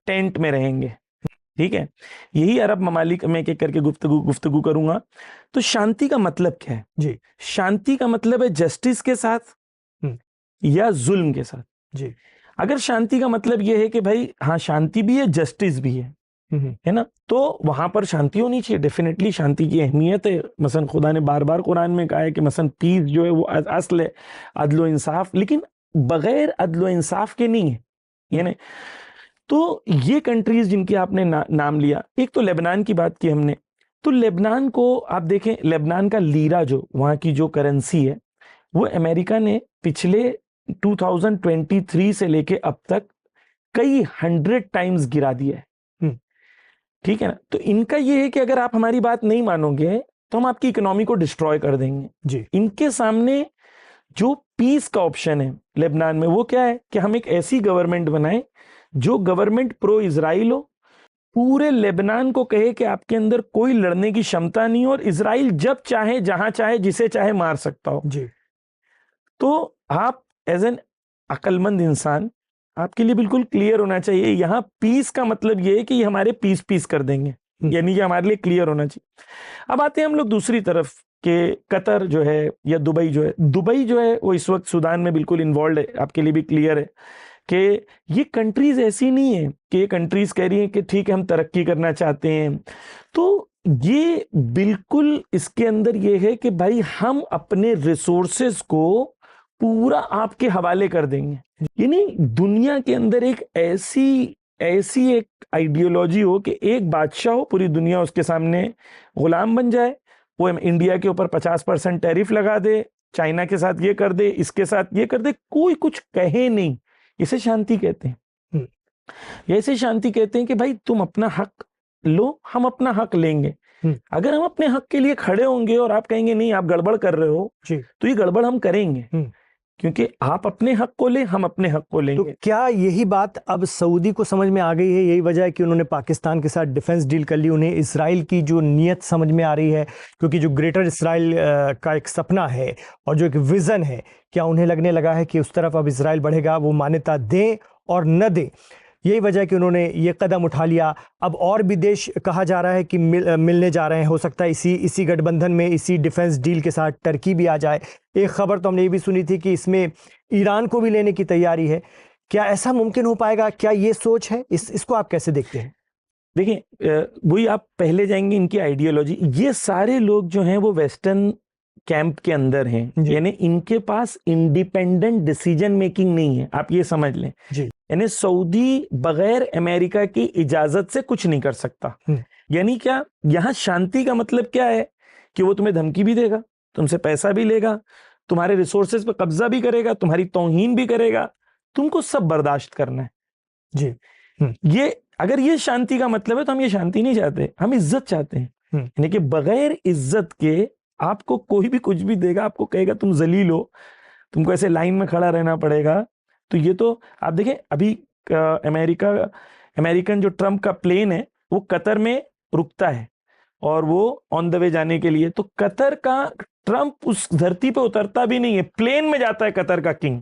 टेंट में रहेंगे, ठीक है। यही अरब ममालिक में एक करके गुफ्तगू करूंगा। तो शांति का मतलब क्या है जी? शांति का मतलब है जस्टिस के साथ या जुल्म के साथ। जी, अगर शांति का मतलब यह है कि भाई हाँ शांति भी है, जस्टिस भी है ना, तो वहां पर शांति होनी चाहिए। डेफिनेटली शांति की अहमियत है। मसलन खुदा ने बार बार कुरान में कहा है कि मसलन पीस जो है वो असल है, अदल इंसाफ, लेकिन बगैर अदल इंसाफ के नहीं है, यानी। तो ये कंट्रीज जिनकी आपने नाम लिया, एक तो लेबनान की बात की हमने, तो लेबनान को आप देखें, लेबनान का लीरा जो वहाँ की जो करेंसी है, वो अमेरिका ने पिछले 2023 से लेके अब तक कई 100 टाइम्स गिरा दिया है, ठीक है ना। तो इनका ये है कि अगर आप हमारी बात नहीं मानोगे तो हम आपकी इकोनॉमी को डिस्ट्रॉय कर देंगे जी। इनके सामने जो पीस का ऑप्शन है लेबनान में, वो क्या है कि हम एक ऐसी गवर्नमेंट बनाएं जो गवर्नमेंट प्रो इजराइल हो, पूरे लेबनान को कहे कि आपके अंदर कोई लड़ने की क्षमता नहीं और इजराइल जब चाहे, जहां चाहे, जिसे चाहे मार सकता हो जी। तो आप एज एन अक्लमंद इंसान, आपके लिए बिल्कुल क्लियर होना चाहिए यहां पीस का मतलब ये है कि ये हमारे पीस कर देंगे, यानी कि हमारे लिए क्लियर होना चाहिए। अब आते हैं हम लोग दूसरी तरफ कि कतर जो है या दुबई जो है वो इस वक्त सूडान में बिल्कुल इन्वॉल्व है। आपके लिए भी क्लियर है कि ये कंट्रीज ऐसी नहीं है कि ये कंट्रीज कह रही हैं कि ठीक है हम तरक्की करना चाहते हैं, तो ये बिल्कुल इसके अंदर ये है कि भाई हम अपने रिसोर्सेज को पूरा आपके हवाले कर देंगे। यानी दुनिया के अंदर एक ऐसी एक आइडियोलॉजी हो कि एक बादशाह हो, पूरी दुनिया उसके सामने गुलाम बन जाए, वो इंडिया के ऊपर 50% टैरिफ लगा दे, चाइना के साथ ये कर दे, इसके साथ ये कर दे, कोई कुछ कहे नहीं। इसे शांति कहते हैं। ऐसे शांति कहते हैं कि भाई तुम अपना हक लो, हम अपना हक लेंगे। अगर हम अपने हक के लिए खड़े होंगे और आप कहेंगे नहीं आप गड़बड़ कर रहे हो, तो ये गड़बड़ हम करेंगे, क्योंकि आप अपने हक को ले, हम अपने हक को लेंगे। तो क्या यही बात अब सऊदी को समझ में आ गई है? यही वजह है कि उन्होंने पाकिस्तान के साथ डिफेंस डील कर ली? उन्हें इसराइल की जो नीयत समझ में आ रही है, क्योंकि जो ग्रेटर इसराइल का एक सपना है और जो एक विजन है, क्या उन्हें लगने लगा है कि उस तरफ अब इसराइल बढ़ेगा, वो मान्यता दें और न दें? यही वजह है कि उन्होंने ये कदम उठा लिया। अब और भी देश कहा जा रहा है कि मिलने जा रहे हैं, हो सकता है इसी गठबंधन में, इसी डिफेंस डील के साथ टर्की भी आ जाए। एक खबर तो हमने ये भी सुनी थी कि इसमें ईरान को भी लेने की तैयारी है। क्या ऐसा मुमकिन हो पाएगा? क्या ये सोच है? इसको आप कैसे देखते हैं? देखिए, वही आप पहले जाएंगे इनकी आइडियोलॉजी। ये सारे लोग जो हैं वो वेस्टर्न कैंप के अंदर हैं, यानी इनके पास इंडिपेंडेंट डिसीजन मेकिंग नहीं है, आप ये समझ लें। यानी सऊदी बगैर अमेरिका की इजाजत से कुछ नहीं कर सकता। यानी क्या, यहां शांति का मतलब क्या है कि वो तुम्हें धमकी भी देगा, तुमसे पैसा भी लेगा, तुम्हारे रिसोर्सेज पे कब्जा भी करेगा, तुम्हारी तौहीन भी करेगा, तुमको सब बर्दाश्त करना है जी। ये अगर ये शांति का मतलब है तो हम ये शांति नहीं चाहते, हम इज्जत चाहते हैं। यानी कि बगैर इज्जत के आपको कोई भी कुछ भी देगा, आपको कहेगा तुम जलील हो, तुमको ऐसे लाइन में खड़ा रहना पड़ेगा। तो ये तो आप देखें, अभी अमेरिकन जो ट्रम्प का प्लेन है वो कतर में रुकता है और वो ऑन द वे जाने के लिए, तो कतर का ट्रम्प उस धरती पे उतरता भी नहीं है, प्लेन में जाता है कतर का किंग।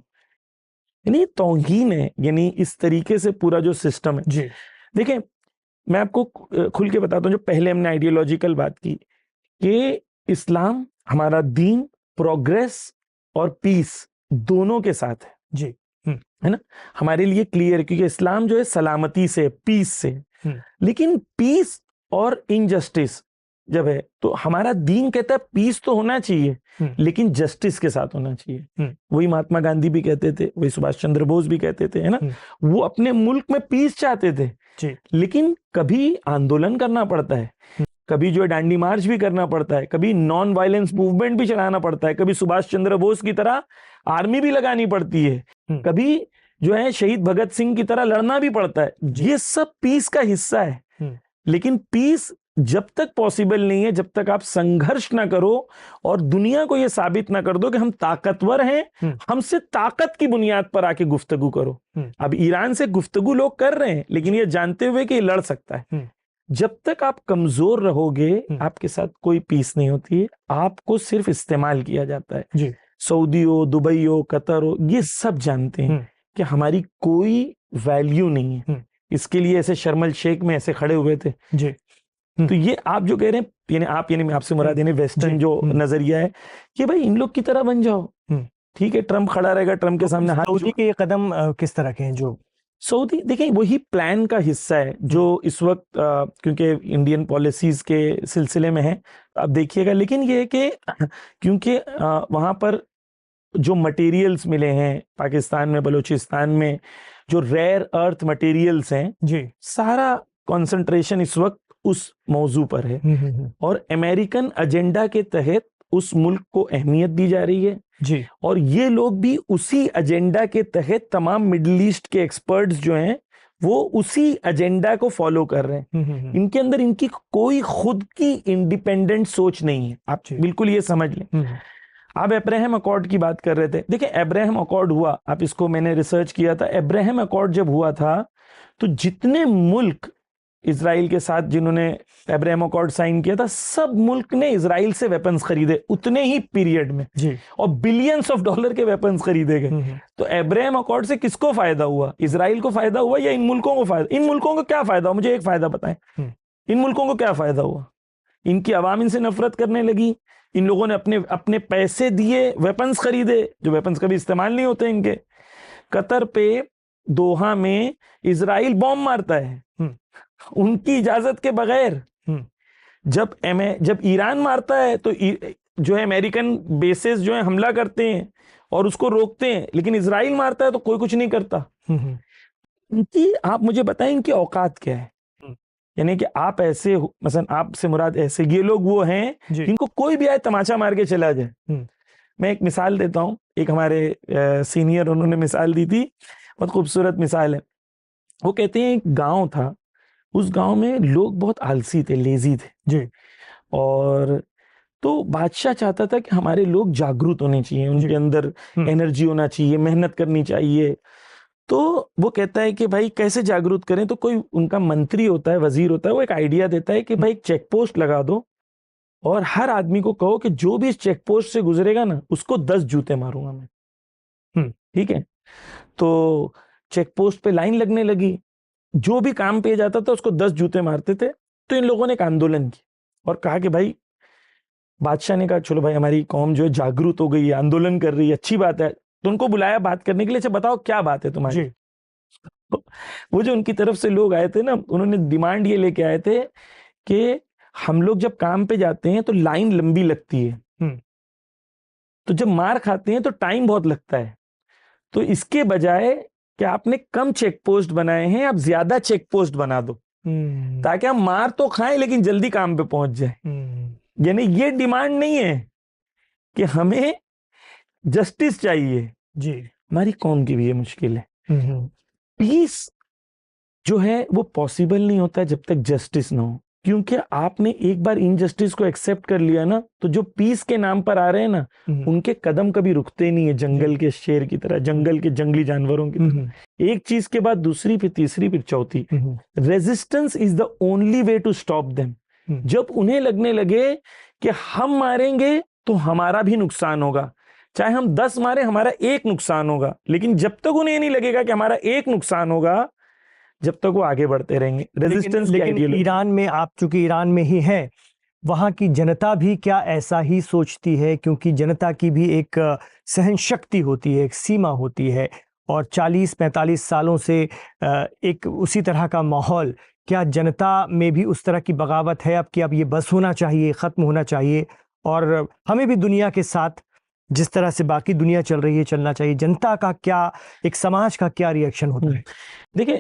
यानी तौहीन है, यानी इस तरीके से पूरा जो सिस्टम है। जी देखें, मैं आपको खुल के बताता हूँ, जो पहले हमने आइडियोलॉजिकल बात की कि इस्लाम हमारा दीन प्रोग्रेस और पीस दोनों के साथ है। जी है ना, हमारे लिए क्लियर है, क्योंकि इस्लाम जो है सलामती से, पीस से, लेकिन पीस और इनजस्टिस जब है तो हमारा दीन कहता है पीस तो होना चाहिए लेकिन जस्टिस के साथ होना चाहिए। वही महात्मा गांधी भी कहते थे, वही सुभाष चंद्र बोस भी कहते थे, है ना, वो अपने मुल्क में पीस चाहते थे जी। लेकिन कभी आंदोलन करना पड़ता है, कभी जो है डांडी मार्च भी करना पड़ता है, कभी नॉन वायलेंस मूवमेंट भी चलाना पड़ता है, कभी सुभाष चंद्र बोस की तरह आर्मी भी लगानी पड़ती है, कभी जो है शहीद भगत सिंह की तरह लड़ना भी पड़ता है। ये सब पीस का हिस्सा है, लेकिन पीस जब तक पॉसिबल नहीं है जब तक आप संघर्ष ना करो और दुनिया को यह साबित ना कर दो कि हम ताकतवर हैं, हमसे ताकत की बुनियाद पर आके गुफ्तगू करो। अब ईरान से गुफ्तगू लोग कर रहे हैं लेकिन ये जानते हुए कि ये लड़ सकता है। जब तक आप कमजोर रहोगे आपके साथ कोई पीस नहीं होती है, आपको सिर्फ इस्तेमाल किया जाता है। जी। सऊदी हो, दुबई हो, कतर हो, ये सब जानते हैं कि हमारी कोई वैल्यू नहीं है। इसके लिए ऐसे शर्म एल शेख में ऐसे खड़े हुए थे। जी। तो ये आप जो कह रहे हैं, यानी आप, यानी मैं आपसे मुराद यानी वेस्टर्न जो नजरिया है कि भाई इन लोग की तरह बन जाओ, ठीक है, ट्रम्प खड़ा रहेगा, ट्रम्प के सामने हाथ। सऊदी के ये कदम किस तरह के हैं? जो सऊदी, देखिए, वही प्लान का हिस्सा है जो इस वक्त क्योंकि इंडियन पॉलिसीज के सिलसिले में है, आप देखिएगा। लेकिन ये है कि क्योंकि वहां पर जो मटेरियल्स मिले हैं पाकिस्तान में, बलूचिस्तान में जो रेयर अर्थ मटेरियल्स हैं, जी, सारा कंसंट्रेशन इस वक्त उस मौजू पर है और अमेरिकन एजेंडा के तहत उस मुल्क को अहमियत दी जा रही है। जी। और ये लोग भी उसी एजेंडा के तहत, तमाम मिडिल ईस्ट के एक्सपर्ट्स जो हैं वो उसी एजेंडा को फॉलो कर रहे हैं। इनके अंदर इनकी कोई खुद की इंडिपेंडेंट सोच नहीं है, आप बिल्कुल ये समझ लें। आप अब्राहम अकॉर्ड की बात कर रहे थे, देखिए अब्राहम अकॉर्ड हुआ, आप इसको मैंने रिसर्च किया था। अब्राहम अकॉर्ड जब हुआ था तो जितने मुल्क इजराइल के साथ जिन्होंने अब्राहम अकॉर्ड साइन किया था, सब मुल्क ने इजराइल से वेपन्स खरीदे उतने ही पीरियड में जी। और बिलियंस ऑफ डॉलर के वेपन्स खरीदे गए। तो अब्राहम अकॉर्ड से किसको फायदा हुआ? इजराइल को फायदा हुआ या इन मुल्कों को फायदा? इन मुल्कों को क्या फायदा हुआ? मुझे एक फायदा बताएं, इन मुल्कों को क्या फायदा हुआ? इनकी आवाम इनसे नफरत करने लगी, इन लोगों ने अपने अपने पैसे दिए, वेपन्स खरीदे जो वेपन्स कभी इस्तेमाल नहीं होते इनके। कतर पे दोहा में इजराइल बॉम्ब मारता है उनकी इजाजत के बगैर। जब ईरान मारता है तो जो है अमेरिकन बेसेस जो है हमला करते हैं और उसको रोकते हैं, लेकिन इजराइल मारता है तो कोई कुछ नहीं करता। इनकी, आप मुझे बताएं इनकी औकात क्या है? यानी कि आप ऐसे, मसलन आपसे मुराद ऐसे, ये लोग वो हैं जिनको कोई भी आए तमाचा मार के चला जाए। मैं एक मिसाल देता हूं, एक हमारे सीनियर उन्होंने मिसाल दी थी, बहुत खूबसूरत मिसाल है। वो कहते हैं एक गांव था, उस गांव में लोग बहुत आलसी थे, लेजी थे जी, और तो बादशाह चाहता था कि हमारे लोग जागरूक होने चाहिए, उनके अंदर एनर्जी होना चाहिए, मेहनत करनी चाहिए। तो वो कहता है कि भाई कैसे जागरूक करें? तो कोई उनका मंत्री होता है, वजीर होता है, वो एक आइडिया देता है कि भाई चेक पोस्ट लगा दो और हर आदमी को कहो कि जो भी इस चेक पोस्ट से गुजरेगा ना उसको 10 जूते मारूंगा मैं। ठीक है, तो चेक पोस्ट पे लाइन लगने लगी, जो भी काम पे जाता था उसको 10 जूते मारते थे। तो इन लोगों ने एक आंदोलन की और कहा कि भाई, बादशाह ने कहा चलो भाई हमारी कौम जो है जागरूक हो गई है, आंदोलन कर रही है, अच्छी बात है। तो उनको बुलाया बात करने के लिए, अच्छा बताओ क्या बात है तुम्हारी? तो वो जो उनकी तरफ से लोग आए थे ना, उन्होंने डिमांड ये लेके आए थे कि हम लोग जब काम पे जाते हैं तो लाइन लंबी लगती है, तो जब मार खाते हैं तो टाइम बहुत लगता है, तो इसके बजाय कि आपने कम चेक पोस्ट बनाए हैं, आप ज्यादा चेक पोस्ट बना दो ताकि हम मार तो खाएं लेकिन जल्दी काम पे पहुंच जाए। यानी ये डिमांड नहीं है कि हमें जस्टिस चाहिए जी, हमारी कौम की भी ये मुश्किल है। पीस जो है वो पॉसिबल नहीं होता जब तक जस्टिस ना हो। क्योंकि आपने एक बार इनजस्टिस को एक्सेप्ट कर लिया ना, तो जो पीस के नाम पर आ रहे हैं ना, उनके कदम कभी रुकते नहीं है, जंगल के शेर की तरह, जंगल के जंगली जानवरों की तरह, एक चीज के बाद दूसरी, फिर तीसरी, फिर चौथी। Resistance is the only way to stop them. जब उन्हें लगने लगे कि हम मारेंगे तो हमारा भी नुकसान होगा, चाहे हम 10 मारे हमारा एक नुकसान होगा, लेकिन जब तक उन्हें नहीं लगेगा कि हमारा एक नुकसान होगा, जब तक वो आगे बढ़ते रहेंगे। रेजिस्टेंस लेकिन ईरान में, आप चूंकि ईरान में ही हैं, वहां की जनता भी क्या ऐसा ही सोचती है? क्योंकि जनता की भी एक सहन शक्ति होती है, एक सीमा होती है, और 40-45 सालों से एक उसी तरह का माहौल, क्या जनता में भी उस तरह की बगावत है अब कि अब ये बस होना चाहिए, ख़त्म होना चाहिए, और हमें भी दुनिया के साथ जिस तरह से बाकी दुनिया चल रही है चलना चाहिए? जनता का क्या, एक समाज का क्या रिएक्शन होता है? देखिए,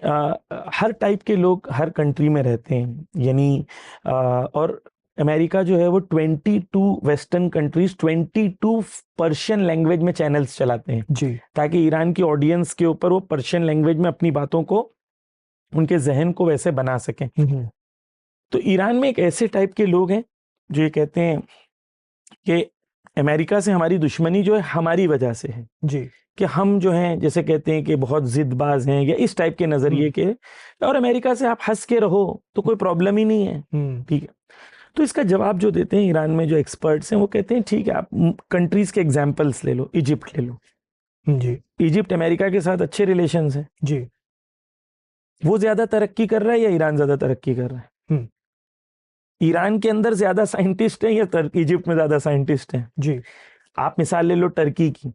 हर टाइप के लोग हर कंट्री में रहते हैं, यानी और अमेरिका जो है वो 22 वेस्टर्न कंट्रीज 22 पर्शियन लैंग्वेज में चैनल्स चलाते हैं जी, ताकि ईरान की ऑडियंस के ऊपर वो पर्शियन लैंग्वेज में अपनी बातों को, उनके जहन को वैसे बना सकें। तो ईरान में एक ऐसे टाइप के लोग हैं जो ये कहते हैं कि अमेरिका से हमारी दुश्मनी जो है हमारी वजह से है जी, कि हम जो हैं, जैसे कहते हैं कि बहुत जिद्दबाज हैं, या इस टाइप के नजरिए के, और अमेरिका से आप हंस के रहो तो कोई प्रॉब्लम ही नहीं है, ठीक है। तो इसका जवाब जो देते हैं ईरान में जो एक्सपर्ट्स हैं, वो कहते हैं ठीक है, आप कंट्रीज के एग्जांपल्स ले लो, इजिप्ट ले लो जी, इजिप्ट अमेरिका के साथ अच्छे रिलेशंस हैं जी, वो ज्यादा तरक्की कर रहा है या ईरान ज्यादा तरक्की कर रहा है? ईरान के अंदर ज्यादा साइंटिस्ट हैं या इजिप्ट में ज्यादा साइंटिस्ट हैं? जी, आप मिसाल ले लो टर्की की।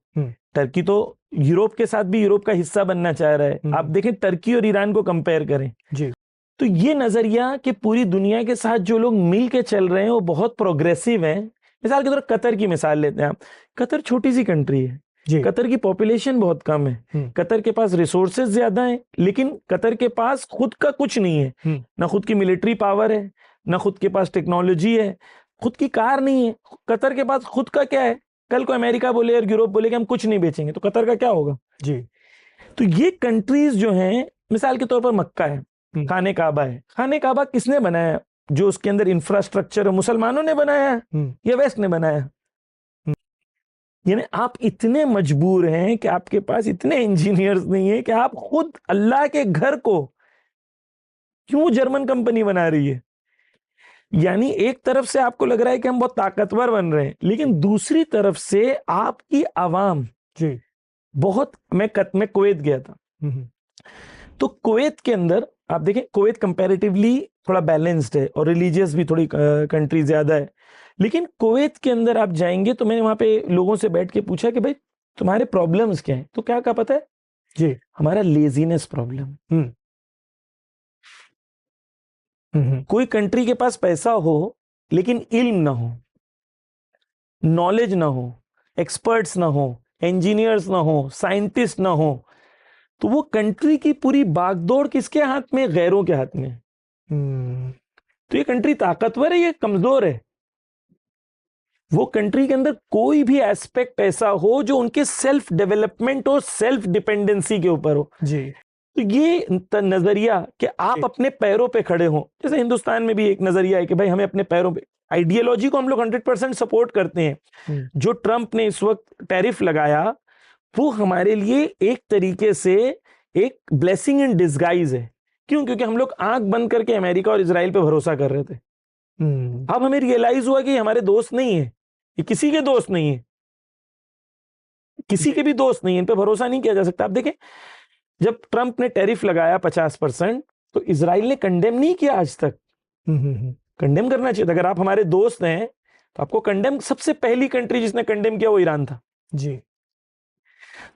टर्की तो यूरोप के साथ भी यूरोप का हिस्सा बनना चाह रहा है। आप देखें टर्की और ईरान को कंपेयर करें जी, तो ये नजरिया कि पूरी दुनिया के साथ जो लोग मिल के चल रहे हैं वो बहुत प्रोग्रेसिव हैं। मिसाल के तौर कतर की मिसाल लेते हैं आप। कतर छोटी सी कंट्री है, कतर की पॉपुलेशन बहुत कम है, कतर के पास रिसोर्सेज ज्यादा हैं, लेकिन कतर के पास खुद का कुछ नहीं है, ना खुद की मिलिट्री पावर है, ना खुद के पास टेक्नोलॉजी है, खुद की कार नहीं है। कतर के पास खुद का क्या है? कल को अमेरिका बोले और यूरोप बोले कि हम कुछ नहीं बेचेंगे तो कतर का क्या होगा? जी। तो ये कंट्रीज जो हैं, मिसाल के तौर पर मक्का है, खाने काबा है। खाने काबा किसने बनाया? जो उसके अंदर इंफ्रास्ट्रक्चर है, मुसलमानों ने बनाया या वेस्ट ने बनाया? यानी आप इतने मजबूर हैं कि आपके पास इतने इंजीनियर्स नहीं है कि आप खुद अल्लाह के घर को क्यों जर्मन कंपनी बना रही है। यानी एक तरफ से आपको लग रहा है कि हम बहुत ताकतवर बन रहे हैं, लेकिन दूसरी तरफ से आपकी आवाम जी बहुत। मैं कुवैत गया था, तो कुवैत के अंदर आप देखें, कुवैत कंपैरेटिवली थोड़ा बैलेंस्ड है और रिलीजियस भी थोड़ी कंट्री ज्यादा है, लेकिन कुवैत के अंदर आप जाएंगे तो मैंने वहां पे लोगों से बैठ के पूछा कि भाई तुम्हारे प्रॉब्लम्स क्या हैं? तो क्या कहा पता है जी? हमारा लेजीनेस प्रॉब्लम। कोई कंट्री के पास पैसा हो लेकिन इल्म ना हो, नॉलेज ना हो, एक्सपर्ट्स ना हो, इंजीनियर्स ना हो, साइंटिस्ट ना हो, तो वो कंट्री की पूरी बागडोर किसके हाथ में? गैरों के हाथ में। तो ये कंट्री ताकतवर है या कमजोर है? वो कंट्री के अंदर कोई भी एस्पेक्ट ऐसा हो जो उनके सेल्फ डेवलपमेंट और सेल्फ डिपेंडेंसी के ऊपर हो जी। तो ये नजरिया कि आप अपने पैरों पे खड़े हो, जैसे हिंदुस्तान में भी एक नजरिया है कि भाई हमें अपने पैरों पे, आइडियोलॉजी को हम लोग 100% सपोर्ट करते हैं। जो ट्रंप ने इस वक्त टैरिफ लगाया वो हमारे लिए एक तरीके से एक ब्लेसिंग इन डिस्गाइज है। क्यों? क्योंकि हम लोग आंख बंद करके अमेरिका और इजराइल पे भरोसा कर रहे थे। अब हमें रियलाइज हुआ कि हमारे दोस्त नहीं है, ये किसी के दोस्त नहीं है, किसी के भी दोस्त नहीं है, इन पे भरोसा नहीं किया जा सकता। आप देखें, जब ट्रंप ने टैरिफ लगाया 50%, तो इजराइल ने कंडेम नहीं किया आज तक। कंडेम करना चाहिए था। अगर आप हमारे दोस्त हैं तो आपको कंडेम, सबसे पहली कंट्री जिसने कंडेम किया वो ईरान था जी।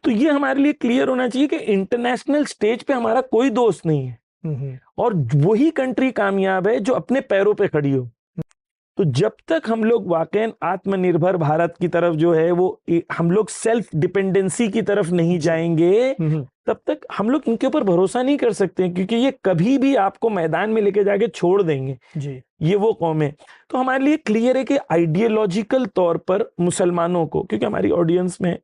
तो ये हमारे लिए क्लियर होना चाहिए कि इंटरनेशनल स्टेज पे हमारा कोई दोस्त नहीं है और वही कंट्री कामयाब है जो अपने पैरों पे खड़ी हो। तो जब तक हम लोग वाकई आत्मनिर्भर भारत की तरफ जो है वो हम लोग सेल्फ डिपेंडेंसी की तरफ नहीं जाएंगे, तब तक हम लोग इनके ऊपर भरोसा नहीं कर सकते, क्योंकि ये कभी भी आपको मैदान में लेके जाके छोड़ देंगे जी। ये वो कौम है। तो हमारे लिए क्लियर है कि आइडियोलॉजिकल तौर पर मुसलमानों को, क्योंकि हमारी ऑडियंस में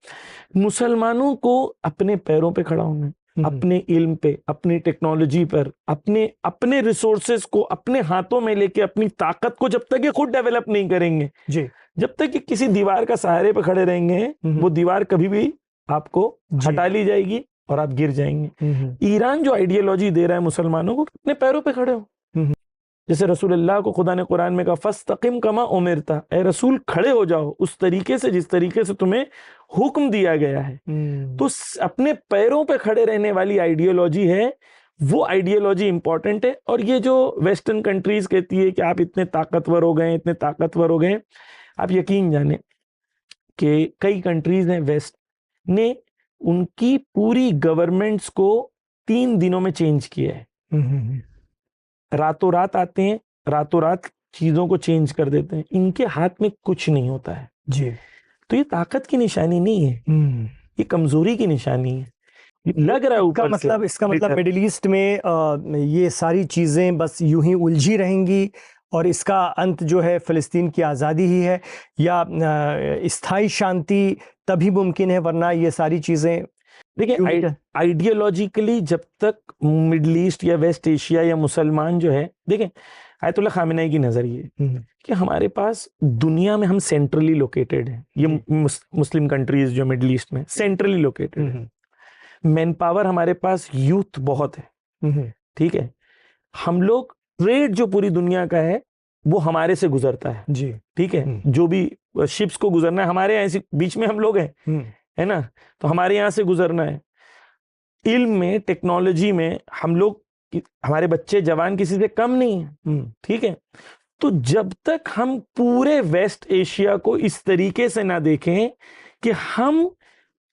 मुसलमानों को अपने पैरों पे खड़ा होना है। अपने इल्म पे, अपनी टेक्नोलॉजी पर, अपने रिसोर्सेज को अपने हाथों में लेके अपनी ताकत को जब तक ये खुद डेवलप नहीं करेंगे, जी, जब तक कि किसी दीवार का सहारे पे खड़े रहेंगे, वो दीवार कभी भी आपको हटा ली जाएगी और आप गिर जाएंगे। ईरान जो आइडियोलॉजी दे रहा है मुसलमानों को, अपने पैरों पे खड़े हो। जैसे रसूलुल्लाह को खुदा ने कुरान में कहा फस्तकिम कमा उमिरता, ए रसूल खड़े हो जाओ उस तरीके से जिस तरीके से तुम्हें हुक्म दिया गया है। तो अपने पैरों पे खड़े रहने वाली आइडियोलॉजी है, वो आइडियोलॉजी इंपॉर्टेंट है। और ये जो वेस्टर्न कंट्रीज कहती है कि आप इतने ताकतवर हो गए, इतने ताकतवर हो गए, आप यकीन जाने कि कई कंट्रीज हैं वेस्ट ने उनकी पूरी गवर्नमेंट्स को 3 दिनों में चेंज किया है। रातों रात आते हैं, रातों रात चीजों को चेंज कर देते हैं, इनके हाथ में कुछ नहीं होता है जी। तो ये ताकत की निशानी नहीं है, ये कमजोरी की निशानी है। लग रहा है ऊपर से। इसका मतलब मिडिल ईस्ट में ये सारी चीजें बस यूं ही उलझी रहेंगी और इसका अंत जो है फिलिस्तीन की आज़ादी ही है, या स्थायी शांति तभी मुमकिन है, वरना ये सारी चीजें देखिए आइडियोलॉजिकली जब तक मिडिल ईस्ट या वेस्ट एशिया या मुसलमान जो है, देखें आयतुल्लाह खामेनेई की नजरिए कि हमारे पास दुनिया में हम सेंट्रली लोकेटेड हैं। ये मुस्लिम कंट्रीज जो मिडिल ईस्ट में सेंट्रली लोकेटेड है, मैन पावर हमारे पास यूथ बहुत है, ठीक है। हम लोग ट्रेड जो पूरी दुनिया का है वो हमारे से गुजरता है जी, ठीक है। जो भी शिप्स को गुजरना है हमारे यहाँ बीच में हम लोग हैं, है ना, तो हमारे यहाँ से गुजरना है। इल्म में, टेक्नोलॉजी में हम लोग, हमारे बच्चे जवान किसी से कम नहीं है, ठीक है। तो जब तक हम पूरे वेस्ट एशिया को इस तरीके से ना देखें कि हम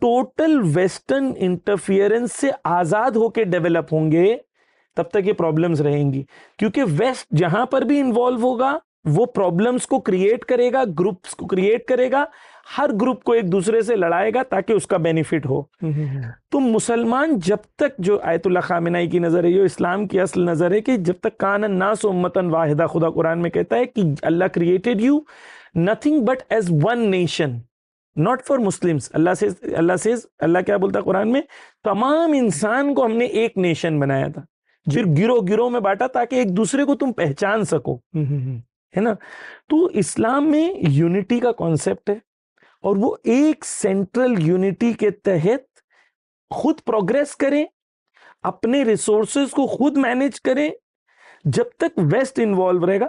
टोटल वेस्टर्न इंटरफियरेंस से आजाद होकर डेवलप होंगे, तब तक ये प्रॉब्लम्स रहेंगी। क्योंकि वेस्ट जहां पर भी इन्वॉल्व होगा वो प्रॉब्लम्स को क्रिएट करेगा, ग्रुप्स को क्रिएट करेगा, हर ग्रुप को एक दूसरे से लड़ाएगा ताकि उसका बेनिफिट हो। तो मुसलमान जब तक, जो आयतुल्लाह खामेनेई की नजर है, जो इस्लाम की असल नजर है कि जब तक कान अन्नास उम्मतन वाहिदा, खुदा कुरान में कहता है कि Allah created you nothing but as one nation, not for Muslims. अल्लाह क्या बोलता है कुरान में, तमाम इंसान को हमने एक नेशन बनाया था, फिर गिरोह गिरोह में बांटा ताकि एक दूसरे को तुम पहचान सको, है ना। तो इस्लाम में यूनिटी का कॉन्सेप्ट है और वो एक सेंट्रल यूनिटी के तहत खुद प्रोग्रेस करें, अपने रिसोर्सेज को खुद मैनेज करें। जब तक वेस्ट इन्वॉल्व रहेगा,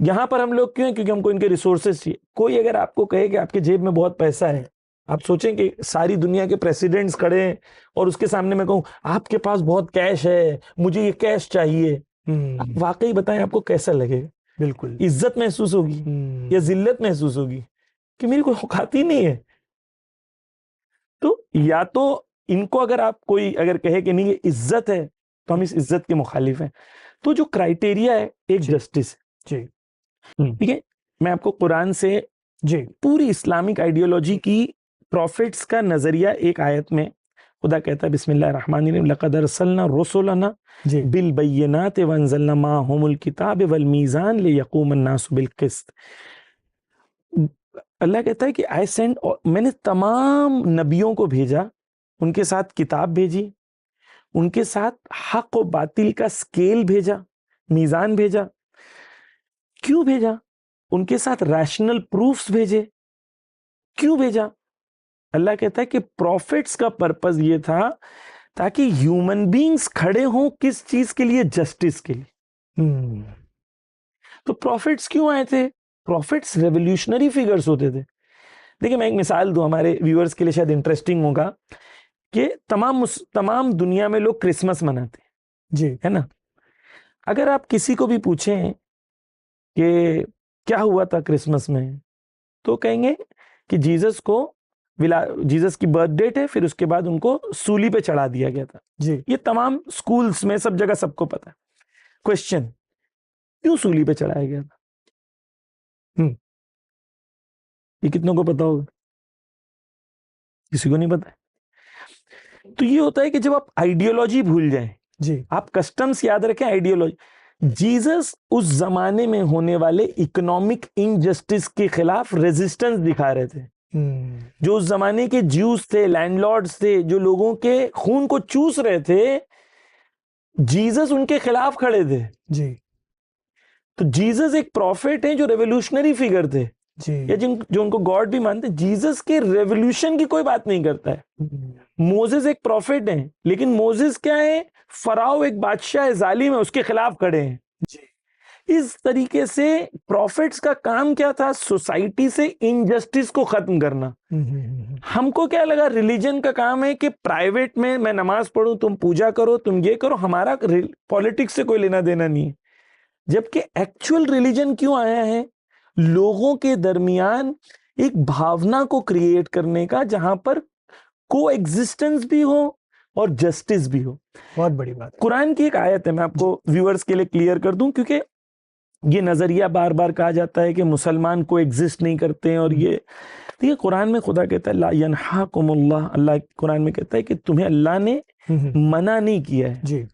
यहां पर हम लोग क्यों हैं, क्योंकि हमको इनके रिसोर्सेज चाहिए। कोई अगर आपको कहे कि आपके जेब में बहुत पैसा है, आप सोचें कि सारी दुनिया के प्रेसिडेंट्स खड़े हैं और उसके सामने मैं कहूं आपके पास बहुत कैश है, मुझे ये कैश चाहिए, आप वाकई बताएं आपको कैसा लगेगा? बिल्कुल इज्जत महसूस होगी या जिल्लत महसूस होगी कि मेरी कोई औकात ही नहीं है। तो या तो इनको अगर आप कोई अगर कहे कि नहीं ये इज्जत है, तो हम इस इज्जत के मुखालिफ हैं। तो जो क्राइटेरिया है एक जस्टिस, जी, ठीक है। मैं आपको कुरान से जी पूरी इस्लामिक आइडियोलॉजी की प्रॉफिट्स का नजरिया एक आयत में खुदा कहता है बिस्मिल्लाहिर्रहमानिर्रहीम लक़द अरसलना रुसुलना बिल बय्यिनाति व अंज़लना माअहुमुल किताब वल मीज़ान लियक़ूमन नासु बिल क़िस्त। अल्लाह कहता है कि आई सेंड, और मैंने तमाम नबियों को भेजा, उनके साथ किताब भेजी, उनके साथ हक और बातिल का स्केल भेजा, मीज़ान भेजा। क्यों भेजा? उनके साथ रैशनल प्रूफ्स भेजे। क्यों भेजा? अल्लाह कहता है कि प्रॉफिट्स का पर्पस ये था ताकि ह्यूमन बीइंग्स खड़े हों किस चीज के लिए? जस्टिस के लिए। तो प्रॉफिट्स क्यों आए थे? प्रॉफिट्स रेवोल्यूशनरी फिगर्स होते थे। देखिए मैं एक मिसाल दूं, हमारे व्यूअर्स के लिए शायद इंटरेस्टिंग होगा कि तमाम दुनिया में लोग क्रिसमस मनाते हैं, जी, है ना। अगर आप किसी को भी पूछें कि क्या हुआ था क्रिसमस में, तो कहेंगे कि जीसस की बर्थ डेट है, फिर उसके बाद उनको सूली पे चढ़ा दिया गया था। जी, ये तमाम स्कूल्स में सब जगह सबको पता है। क्वेश्चन, क्यों सूली पे चढ़ाया गया था? ये कितनों को पता होगा? किसी को नहीं पता है। तो ये होता है कि जब आप आइडियोलॉजी भूल जाएं, जी, आप कस्टम्स याद रखें, आइडियोलॉजी। जीसस उस जमाने में होने वाले इकोनॉमिक इनजस्टिस के खिलाफ रेजिस्टेंस दिखा रहे थे। जो उस जमाने के ज्यूस थे, लैंडलॉर्ड्स थे, जो लोगों के खून को चूस रहे थे, जीसस उनके खिलाफ खड़े थे जी तो जीसस एक प्रॉफिट है जो रेवोल्यूशनरी फिगर थे, जी या जो उनको गॉड भी मानते, जीसस के रेवोल्यूशन की कोई बात नहीं करता है। मोसेस एक प्रॉफिट है, लेकिन मोसेस क्या है, फराओ एक बादशाह जालिम है, उसके खिलाफ खड़े हैं। जी इस तरीके से प्रॉफिट्स का काम क्या था, सोसाइटी से इनजस्टिस को खत्म करना। हमको क्या लगा, रिलीजन का काम है कि प्राइवेट में मैं नमाज पढ़ूं, तुम पूजा करो, तुम ये करो, हमारा पॉलिटिक्स से कोई लेना देना नहीं है। जबकि एक्चुअल रिलीजन क्यों आया है, लोगों के दरमियान एक भावना को क्रिएट करने का, जहां पर को एग्जिस्टेंस भी हो और जस्टिस भी हो। बहुत बड़ी बात है। कुरान की एक आयत है, मैं आपको व्यूअर्स के लिए क्लियर कर दूं, क्योंकि ये नजरिया बार बार कहा जाता है कि मुसलमान को एग्जिस्ट नहीं करते हैं, और ये देखिए कुरान में खुदा कहता है ला यनहाकुमुल्लाह, अल्लाह कुरान में कहता है कि तुम्हें अल्लाह ने मना नहीं किया है। जी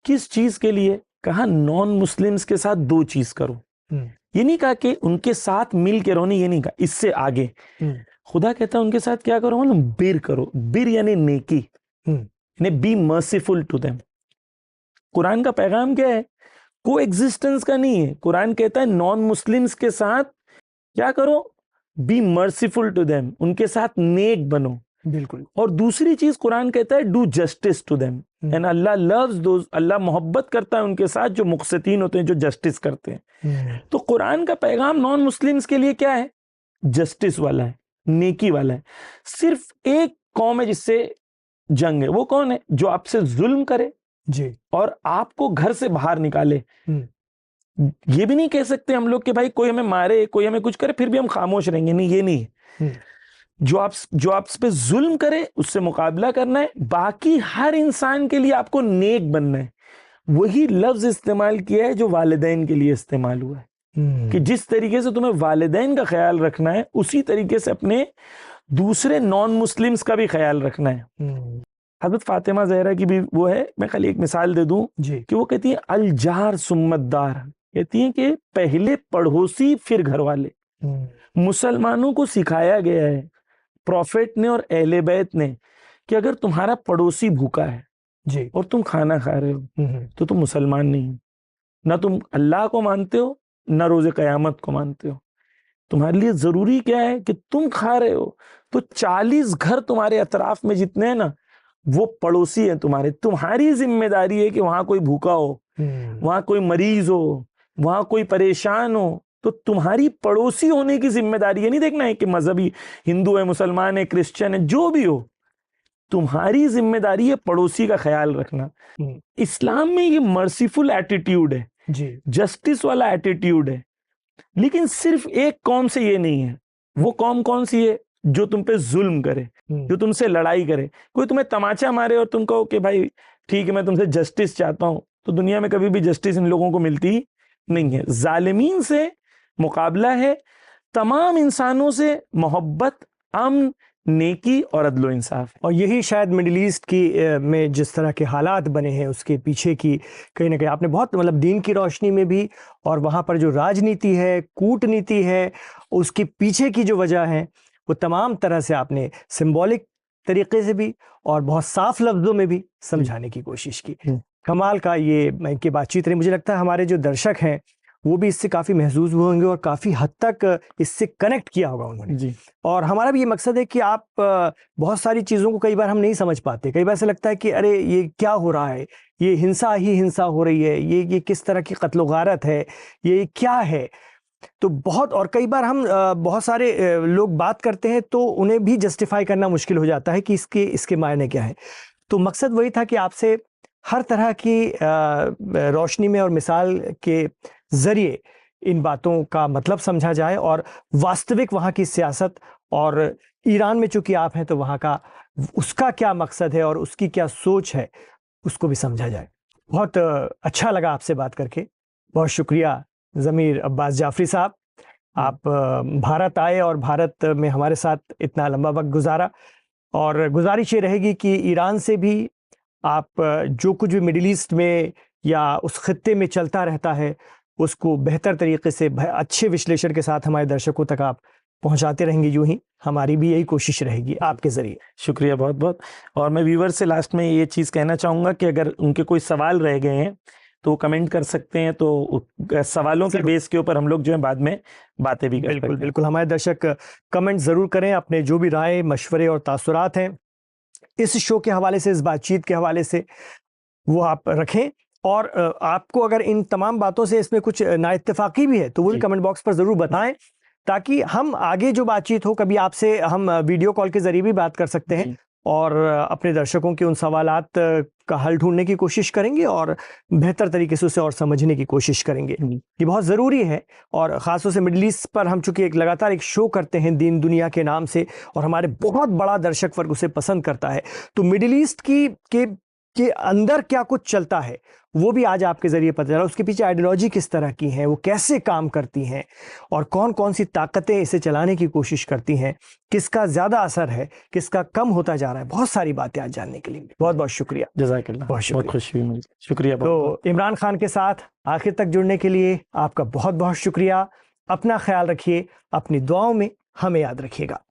किस चीज के लिए? कहा नॉन मुस्लिम्स के साथ दो चीज करो। ये नहीं कहा कि उनके साथ मिल के रहो, नहीं, ये नहीं कहा, इससे आगे खुदा कहता है उनके साथ क्या करो, मतलब बिर करो। बिर यानी नेकी, यानी बी मर्सीफुल टू देम। कुरान का पैगाम क्या है? को एग्जिस्टेंस का नहीं है। कुरान कहता है नॉन मुस्लिम्स के साथ क्या करो, बी मर्सीफुल टू देम, उनके साथ नेक बनो। बिल्कुल। और दूसरी चीज कुरान कहता है do justice to them, and Allah loves those, अल्लाह मोहब्बत करता है उनके साथ जो मुक़सितीन होते हैं, जो जस्टिस करते हैं। तो कुरान का पैगाम नॉन मुस्लिम्स के लिए क्या है? जस्टिस वाला है, नेकी वाला है। सिर्फ एक कौम है जिससे जंग है, वो कौन है? जो आपसे जुल्म करे जी और आपको घर से बाहर निकाले। ये भी नहीं कह सकते हम लोग कि भाई कोई हमें मारे, कोई हमें कुछ करे, फिर भी हम खामोश रहेंगे, नहीं, ये नहीं। जो आप पे जुल्म करे उससे मुकाबला करना है। बाकी हर इंसान के लिए आपको नेक बनना है। वही लफ्ज इस्तेमाल किया है जो वालिदैन के लिए इस्तेमाल हुआ है, कि जिस तरीके से तुम्हें वालिदैन का ख्याल रखना है, उसी तरीके से अपने दूसरे नॉन मुस्लिम्स का भी ख्याल रखना है। हजरत फातिमा जहरा की भी वो है, मैं खाली एक मिसाल दे दूं कि वो कहती है अल जार सुम्मतदार, कहती है कि पहले पड़ोसी फिर घर वाले। मुसलमानों को सिखाया गया है प्रॉफिट ने और अहले बैत ने कि अगर तुम्हारा पड़ोसी भूखा है जी और तुम खाना खा रहे हो तो तुम मुसलमान नहीं हो, ना तुम अल्लाह को मानते हो, ना रोज़े क़यामत को मानते हो। तुम्हारे लिए जरूरी क्या है कि तुम खा रहे हो तो 40 घर तुम्हारे अतराफ में जितने हैं ना, वो पड़ोसी हैं तुम्हारे। तुम्हारी जिम्मेदारी है कि वहां कोई भूखा हो, वहां कोई मरीज हो, वहां कोई परेशान हो, तो तुम्हारी पड़ोसी होने की जिम्मेदारी है। नहीं देखना है कि मजहबी हिंदू है, मुसलमान है, क्रिश्चियन है, जो भी हो, तुम्हारी जिम्मेदारी है पड़ोसी का ख्याल रखना। इस्लाम में ये मर्सीफुल एटीट्यूड है, जस्टिस वाला एटीट्यूड है। लेकिन सिर्फ एक कौम से ये नहीं है। वो कौम कौन सी है? जो तुम पे जुल्म करे, जो तुमसे लड़ाई करे। कोई तुम्हें तमाचा मारे और तुम कहो कि भाई ठीक है मैं तुमसे जस्टिस चाहता हूं, तो दुनिया में कभी भी जस्टिस इन लोगों को मिलती नहीं है। जालिमीन से मुकाबला है, तमाम इंसानों से मोहब्बत, अमन, नेकी और अदलो इंसाफ। और यही शायद मिडिल ईस्ट की में जिस तरह के हालात बने हैं उसके पीछे की कहीं ना कहीं आपने बहुत मतलब दीन की रोशनी में भी, और वहाँ पर जो राजनीति है, कूटनीति है, उसके पीछे की जो वजह है वो तमाम तरह से आपने सिंबॉलिक तरीके से भी और बहुत साफ लफ्ज़ों में भी समझाने की कोशिश की। कमाल का ये की बातचीत रही। मुझे लगता है हमारे जो दर्शक हैं वो भी इससे काफ़ी महसूस हुए होंगे और काफ़ी हद तक इससे कनेक्ट किया होगा उन्होंने जी। और हमारा भी ये मकसद है कि आप बहुत सारी चीज़ों को कई बार हम नहीं समझ पाते। कई बार ऐसा लगता है कि अरे ये क्या हो रहा है, ये हिंसा ही हिंसा हो रही है, ये किस तरह की कत्ल गारत है, ये क्या है। तो बहुत, और कई बार हम बहुत सारे लोग बात करते हैं तो उन्हें भी जस्टिफाई करना मुश्किल हो जाता है कि इसके मायने क्या है। तो मकसद वही था कि आपसे हर तरह की रोशनी में और मिसाल के ज़रिए इन बातों का मतलब समझा जाए और वास्तविक वहाँ की सियासत, और ईरान में चूँकि आप हैं तो वहाँ का उसका क्या मकसद है और उसकी क्या सोच है उसको भी समझा जाए। बहुत अच्छा लगा आपसे बात करके। बहुत शुक्रिया ज़मीर अब्बास जाफरी साहब, आप भारत आए और भारत में हमारे साथ इतना लंबा वक्त गुजारा। और गुजारिश ये रहेगी कि ईरान से भी आप जो कुछ भी मिडिल ईस्ट में या उस खत्ते में चलता रहता है उसको बेहतर तरीके से अच्छे विश्लेषण के साथ हमारे दर्शकों तक आप पहुंचाते रहेंगे, यूं ही हमारी भी यही कोशिश रहेगी आपके जरिए। शुक्रिया बहुत बहुत। और मैं व्यूवर से लास्ट में ये चीज़ कहना चाहूँगा कि अगर उनके कोई सवाल रह गए हैं तो कमेंट कर सकते हैं, तो सवालों के बेस के ऊपर हम लोग जो है बाद में बातें भी कर सकते हैं। बिल्कुल हमारे दर्शक कमेंट जरूर करें, अपने जो भी राय मशवरे और तासुरात हैं इस शो के हवाले से, इस बातचीत के हवाले से, वो आप रखें। और आपको अगर इन तमाम बातों से इसमें कुछ नाइत्तेफाकी भी है तो वो भी कमेंट बॉक्स पर जरूर बताएं, ताकि हम आगे जो बातचीत हो, कभी आपसे हम वीडियो कॉल के जरिए भी बात कर सकते हैं और अपने दर्शकों के उन सवालात का हल ढूंढने की कोशिश करेंगे और बेहतर तरीके से उसे और समझने की कोशिश करेंगे। ये बहुत ज़रूरी है। और ख़ासतौर से मिडिल ईस्ट पर हम चूंकि एक लगातार एक शो करते हैं दीन दुनिया के नाम से, और हमारे बहुत बड़ा दर्शक वर्ग उसे पसंद करता है, तो मिडिल ईस्ट के अंदर क्या कुछ चलता है वो भी आज आपके जरिए पता चला। उसके पीछे आइडियोलॉजी किस तरह की है, वो कैसे काम करती हैं, और कौन कौन सी ताकतें इसे चलाने की कोशिश करती हैं, किसका ज्यादा असर है, किसका कम होता जा रहा है। बहुत सारी बातें आज जानने के लिए बहुत बहुत शुक्रिया। जज़ाकल्लाह, बहुत खुशी हुई, शुक्रिया। तो इमरान खान के साथ आखिर तक जुड़ने के लिए आपका बहुत बहुत शुक्रिया। अपना ख्याल रखिए, अपनी दुआओं में हमें याद रखिएगा।